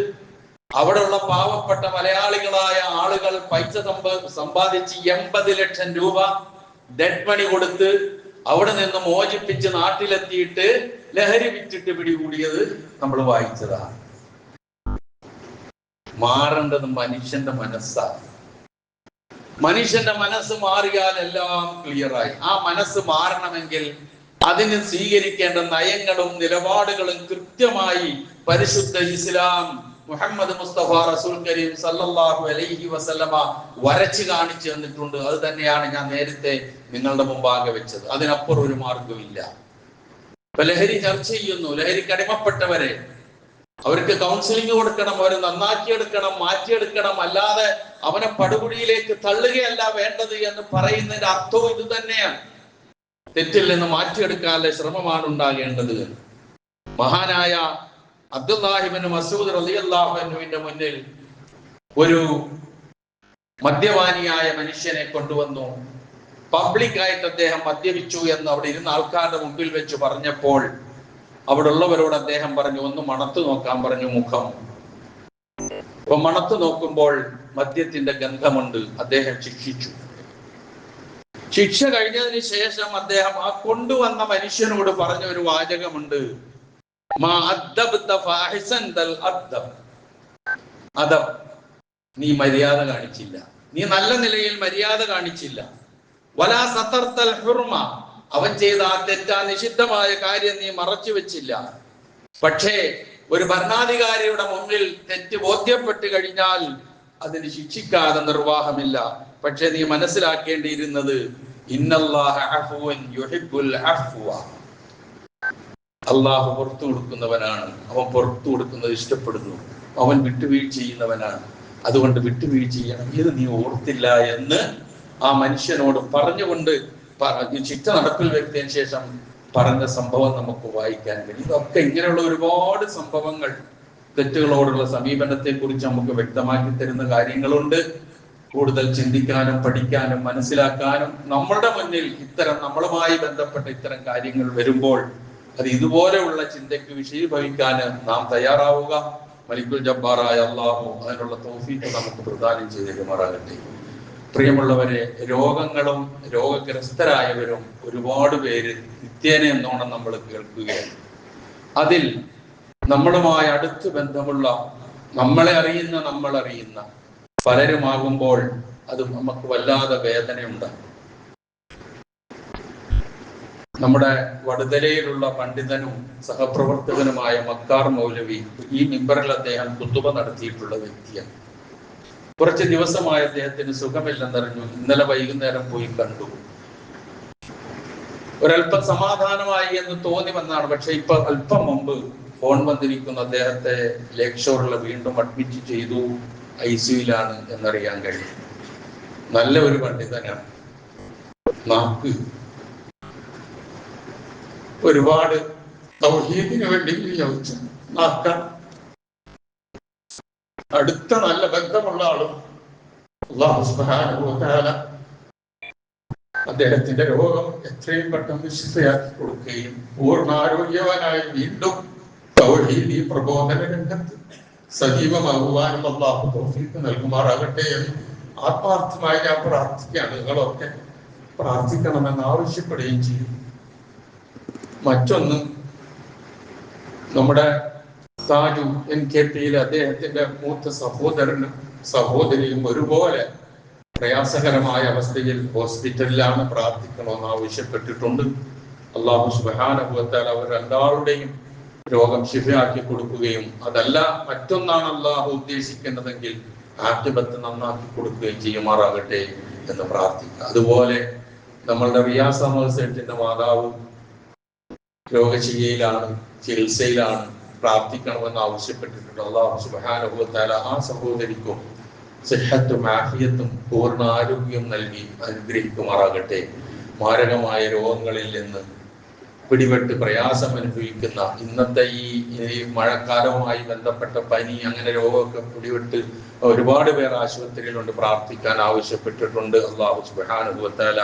അവിടെയുള്ള പാവപ്പെട്ട മലയാളികളായ ആളുകൾ പൈസ സമ്പാദിച്ച് 80 ലക്ഷം രൂപ ഡെഡ് മണി കൊടുത്ത് അവിടെ നിന്ന് മോചിപ്പിച്ച് നാട്ടിലെത്തിയിട്ട് ലഹരി വിറ്റിട്ട് പിടികൂടിയത് നമ്മൾ വായിച്ചതാണ്. മാറേണ്ടത് മനുഷ്യന്റെ മനസ്സാണ്. മനുഷ്യന്റെ മനസ്സ് മാറിയാൽ എല്ലാം ക്ലിയറായി. ആ മനസ്സ് മാറണമെങ്കിൽ അതിന് സ്വീകരിക്കേണ്ട നയങ്ങളും നിലപാടുകളും കൃത്യമായി പരിശുദ്ധ ഇസ്ലാം മുഹമ്മദ് മുസ്തഫ റസൂൽ കരീം സല്ലല്ലാഹു അലൈഹി വസല്ലമ വരച്ചു കാണിച്ചു തന്നിട്ടുണ്ട്. അത് തന്നെയാണ് ഞാൻ നേരത്തെ നിങ്ങളുടെ മുമ്പാകെ വെച്ചത്. അതിനപ്പുറം ഒരു മാർഗമില്ല. ഇപ്പൊ ലഹരി ചർച്ച ചെയ്യുന്നു. ലഹരിക്ക് അടിമപ്പെട്ടവരെ അവർക്ക് കൗൺസിലിംഗ് കൊടുക്കണം, അവരെ നന്നാക്കിയെടുക്കണം, മാറ്റിയെടുക്കണം. അല്ലാതെ അവനെ പടുകുഴിയിലേക്ക് തള്ളുകയല്ല വേണ്ടത് എന്ന് പറയുന്നതിന്റെ അർത്ഥവും ഇത് തന്നെയാണ്. തെറ്റിൽ നിന്ന് മാറ്റിയെടുക്കാനുള്ള ശ്രമമാണ് ഉണ്ടാകേണ്ടത്. മഹാനായ അബ്ദുല്ലാഹി ഇബ്നു മസ്ഊദ് റളിയല്ലാഹു അൻഹുവിന്റെ മുന്നിൽ ഒരു മദ്യപാനിയായ മനുഷ്യനെ കൊണ്ടുവന്നു. പബ്ലിക്കായിട്ട് അദ്ദേഹം മദ്യപിച്ചു എന്ന് അവിടെ ഇരുന്ന ആൾക്കാരുടെ മുമ്പിൽ വെച്ച് പറഞ്ഞപ്പോൾ അവിടെ ഉള്ളവരോട് അദ്ദേഹം പറഞ്ഞു, ഒന്ന് മണത്തു നോക്കാൻ പറഞ്ഞു മുഖം. അപ്പൊ മണത്തു നോക്കുമ്പോൾ മദ്യത്തിന്റെ ഗന്ധമുണ്ട്. അദ്ദേഹം ശിക്ഷിച്ചു. ശിക്ഷ കഴിഞ്ഞതിന് ശേഷം അദ്ദേഹം ആ കൊണ്ടുവന്ന മനുഷ്യനോട് പറഞ്ഞ ഒരു വാചകമുണ്ട്, നീ മര്യാദ കാണിച്ചില്ല, നീ നല്ല നിലയിൽ മര്യാദ കാണിച്ചില്ല. വലാ സതർത്തൽ ഹുർമ, അവൻ ചെയ്ത ആ തെറ്റാ നിഷിദ്ധമായ കാര്യം നീ മറച്ചു വെച്ചില്ല. പക്ഷേ ഒരു ഭരണാധികാരിയുടെ മുന്നിൽ തെറ്റ് ബോധ്യപ്പെട്ട് കഴിഞ്ഞാൽ അതിന് ശിക്ഷിക്കാതെ നിർവാഹമില്ല. പക്ഷെ നീ മനസ്സിലാക്കേണ്ടിയിരുന്നത് ഇന്നല്ലാഹ അഫ്വൻ യുഹിബ്ബുൽ അഫ്വ, അള്ളാഹു പുറത്തു കൊടുക്കുന്നവനാണ്. അവൻ പുറത്തു കൊടുക്കുന്നത് ഇഷ്ടപ്പെടുന്നു. അവൻ വിട്ടുവീഴ്ച ചെയ്യുന്നവനാണ്. അതുകൊണ്ട് വിട്ടുവീഴ്ച ചെയ്യണം. ഇത് നീ ഓർത്തില്ല എന്ന് ആ മനുഷ്യനോട് പറഞ്ഞുകൊണ്ട് ശിക്ഷ നടപ്പിൽ വരുത്തിയതിനു ശേഷം പറഞ്ഞ സംഭവം നമുക്ക് വായിക്കാൻ കഴിയും. ഇതൊക്കെ ഇങ്ങനെയുള്ള ഒരുപാട് സംഭവങ്ങൾ തെറ്റുകളോടുള്ള സമീപനത്തെ കുറിച്ച് നമുക്ക് വ്യക്തമാക്കി തരുന്ന കാര്യങ്ങളുണ്ട്. കൂടുതൽ ചിന്തിക്കാനും പഠിക്കാനും മനസ്സിലാക്കാനും നമ്മളുടെ മുന്നിൽ ഇത്തരം നമ്മളുമായി ബന്ധപ്പെട്ട ഇത്തരം കാര്യങ്ങൾ വരുമ്പോൾ അത് ഇതുപോലെയുള്ള ചിന്തയ്ക്ക് വിഷയീഭവിക്കാൻ നാം തയ്യാറാവുക. മലിക്കുൽ ജബ്ബാറായ അല്ലാഹു അതിനുള്ള തൗഫീഖ് നമുക്ക് പ്രദാനം ചെയ്തേക്കുമാറാകട്ടെ. പ്രിയമുള്ളവരെ, രോഗങ്ങളും രോഗഗ്രസ്തരായവരും ഒരുപാട് പേര് നിത്യേന എന്നോണം നമ്മൾ കേൾക്കുകയാണ്. അതിൽ നമ്മളുമായി അടുത്ത് ബന്ധമുള്ള നമ്മളെ അറിയുന്ന നമ്മളറിയുന്ന പലരുമാകുമ്പോൾ അത് നമുക്ക് വല്ലാതെ വേദനയുണ്ടാകും. നമ്മുടെ വടുതലയിലുള്ള പണ്ഡിതനും സഹപ്രവർത്തകനുമായ മക്കാർ മൗലവി, ഈ മിമ്പറിൽ അദ്ദേഹം കുത്തുബ നടത്തിയിട്ടുള്ള വ്യക്തിയാണ്. കുറച്ച് ദിവസമായ അദ്ദേഹത്തിന് സുഖമില്ലെന്നറിഞ്ഞു. ഇന്നലെ വൈകുന്നേരം പോയി കണ്ടു. ഒരല്പം സമാധാനമായി എന്ന് തോന്നി വന്നാണ്. പക്ഷെ ഇപ്പൊ അല്പം മുമ്പ് ഫോൺ വന്നിരിക്കുന്നു, അദ്ദേഹത്തെ ലേക്ക് ഷോറിൽ വീണ്ടും അഡ്മിറ്റ് ചെയ്തു, ICUയിലാണ് എന്നറിയാൻ കഴിയും. നല്ല ഒരു പണ്ഡിതനാണ്. നാക്ക് ഒരുപാട് തൗഹീദിന് വേണ്ടി വിനിയോഗിച്ചു. നാക്കാണ്. അടുത്ത നല്ല ബന്ധമുള്ള ആളും. അല്ലാഹു സുബ്ഹാനഹു വ തആല അദ്ദേഹത്തിന്റെ രോഗം എത്രയും പെട്ടെന്ന് ശിഫയാക്കി കൊടുക്കുകയും പൂർണ്ണാരോഗ്യവാനായി വീണ്ടും തൗഹീദി പ്രബോധന രംഗത്ത് സജീവമാകുവാനും അല്ലാഹു തൗഫീഖ് നൽകുമാറാകട്ടെ എന്ന് ആത്മാർത്ഥമായി ഞാൻ പ്രാർത്ഥിക്കുകയാണ്. നിങ്ങളൊക്കെ പ്രാർത്ഥിക്കണമെന്ന് ആവശ്യപ്പെടുകയും ചെയ്യും. മറ്റൊന്ന്, നമ്മുടെ താജു NKPയിൽ അദ്ദേഹത്തിന്റെ മൂത്ത സഹോദരനും സഹോദരിയും ഒരുപോലെ പ്രയാസകരമായ അവസ്ഥയിൽ ഹോസ്പിറ്റലിലാണ്. പ്രാർത്ഥിക്കണമെന്ന് ആവശ്യപ്പെട്ടിട്ടുണ്ട്. അല്ലാഹു സുബ്ഹാനഹു വ തആല അവർ രണ്ടാളുടെയും രോഗം ശിഫയാക്കി കൊടുക്കുകയും അതല്ല മറ്റൊന്നാണ് അല്ലാഹു ഉദ്ദേശിക്കുന്നതെങ്കിൽ ആഖിബത്ത് നന്നാക്കി കൊടുക്കുകയും ചെയ്യുമാറാകട്ടെ എന്ന് പ്രാർത്ഥിക്കുക. അതുപോലെ നമ്മളുടെ റിയാസ് അഹമ്മദ് സേഠിന്റെ മാതാവ് രോഗശയ്യയിലാണ്, ചികിത്സയിലാണ്, പ്രാർത്ഥിക്കണമെന്ന് ആവശ്യപ്പെട്ടിട്ടുണ്ട്. അല്ലാഹു സുബ്ഹാനഹു വ തആല ആ സഹോദരിക്കും സിഹത്തും ആഫിയത്തും പൂർണ്ണ ആരോഗ്യം നൽകി അനുഗ്രഹിക്കുമാറാകട്ടെ. മാരകമായ രോഗങ്ങളിൽ നിന്ന് പിടിപെട്ട് പ്രയാസം അനുഭവിക്കുന്ന ഇന്നത്തെ ഈ മഴക്കാലവുമായി ബന്ധപ്പെട്ട പനി അങ്ങനെ രോഗമൊക്കെ പിടിപെട്ട് ഒരുപാട് പേർ ആശുപത്രിയിലുണ്ട്, പ്രാർത്ഥിക്കാൻ ആവശ്യപ്പെട്ടിട്ടുണ്ട്. അല്ലാഹു സുബ്ഹാനഹു വ തആല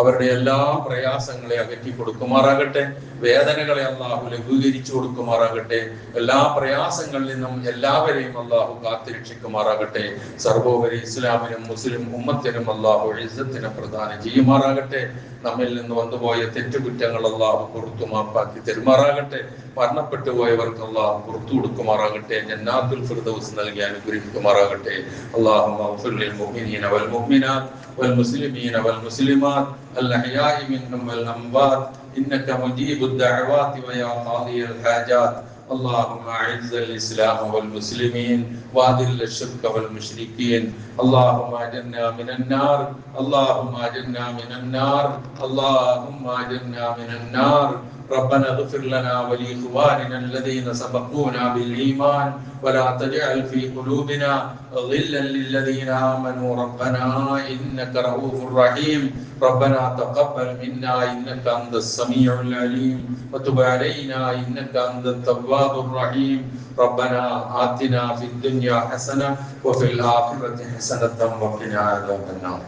അവരുടെ എല്ലാ പ്രയാസങ്ങളെ അകറ്റി കൊടുക്കുമാറാകട്ടെ. വേദനകളെ അല്ലാഹു ലഘൂകരിച്ചു കൊടുക്കുമാറാകട്ടെ. എല്ലാ പ്രയാസങ്ങളിൽ നിന്നും എല്ലാവരെയും അല്ലാഹു കാത്തുരക്ഷിക്കുമാറാകട്ടെ. സർവോപരി ഇസ്ലാമിനും മുസ്ലിം ഉമ്മത്തിനും അല്ലാഹു ഇസ്സത്തിനെ പ്രദാനം ചെയ്യുമാറാകട്ടെ. നമ്മിൽ നിന്ന് വന്നുപോയ തെറ്റുകുറ്റങ്ങൾ അല്ലാഹു പുറത്തു മാപ്പാക്കി തെരുമാറാകട്ടെ. മരണപ്പെട്ടു പോയവർക്ക് അല്ലാഹു പുറത്തു കൊടുക്കുമാറാകട്ടെ. ജന്നാത്തുൽ ഫിർദൗസ് നൽകി അനുഗ്രഹിക്കുമാറാകട്ടെ. അല്ലാഹുമ്മ ഗ്ഫിർ ലിൽ മുഅ്മിനീന വൽ മുഅ്മിനാത്ത് വൽ മുസ്ലിമീന വൽ മുസ്ലിമാത്ത് الأحياء منهم والأموات إنك مجيب الدعوات ويا قاضي الحاجات. اللهم أعز الإسلام والمسلمين وأذل الشرك والمشركين. اللهم أجرنا من النار، اللهم أجرنا من النار، اللهم أجرنا من النار. ربنا اغفر لنا ولإخواننا الذين سبقونا بالإيمان ولا تجعل في قلوبنا غلا للذين آمنوا ربنا إنك رؤوف رحيم. ربنا تقبل منا إنك أنت السميع العليم وتب علينا إنك أنت التواب الرحيم. ربنا آتنا في الدنيا حسنة وفي الآخرة حسنة وقنا عذاب النار.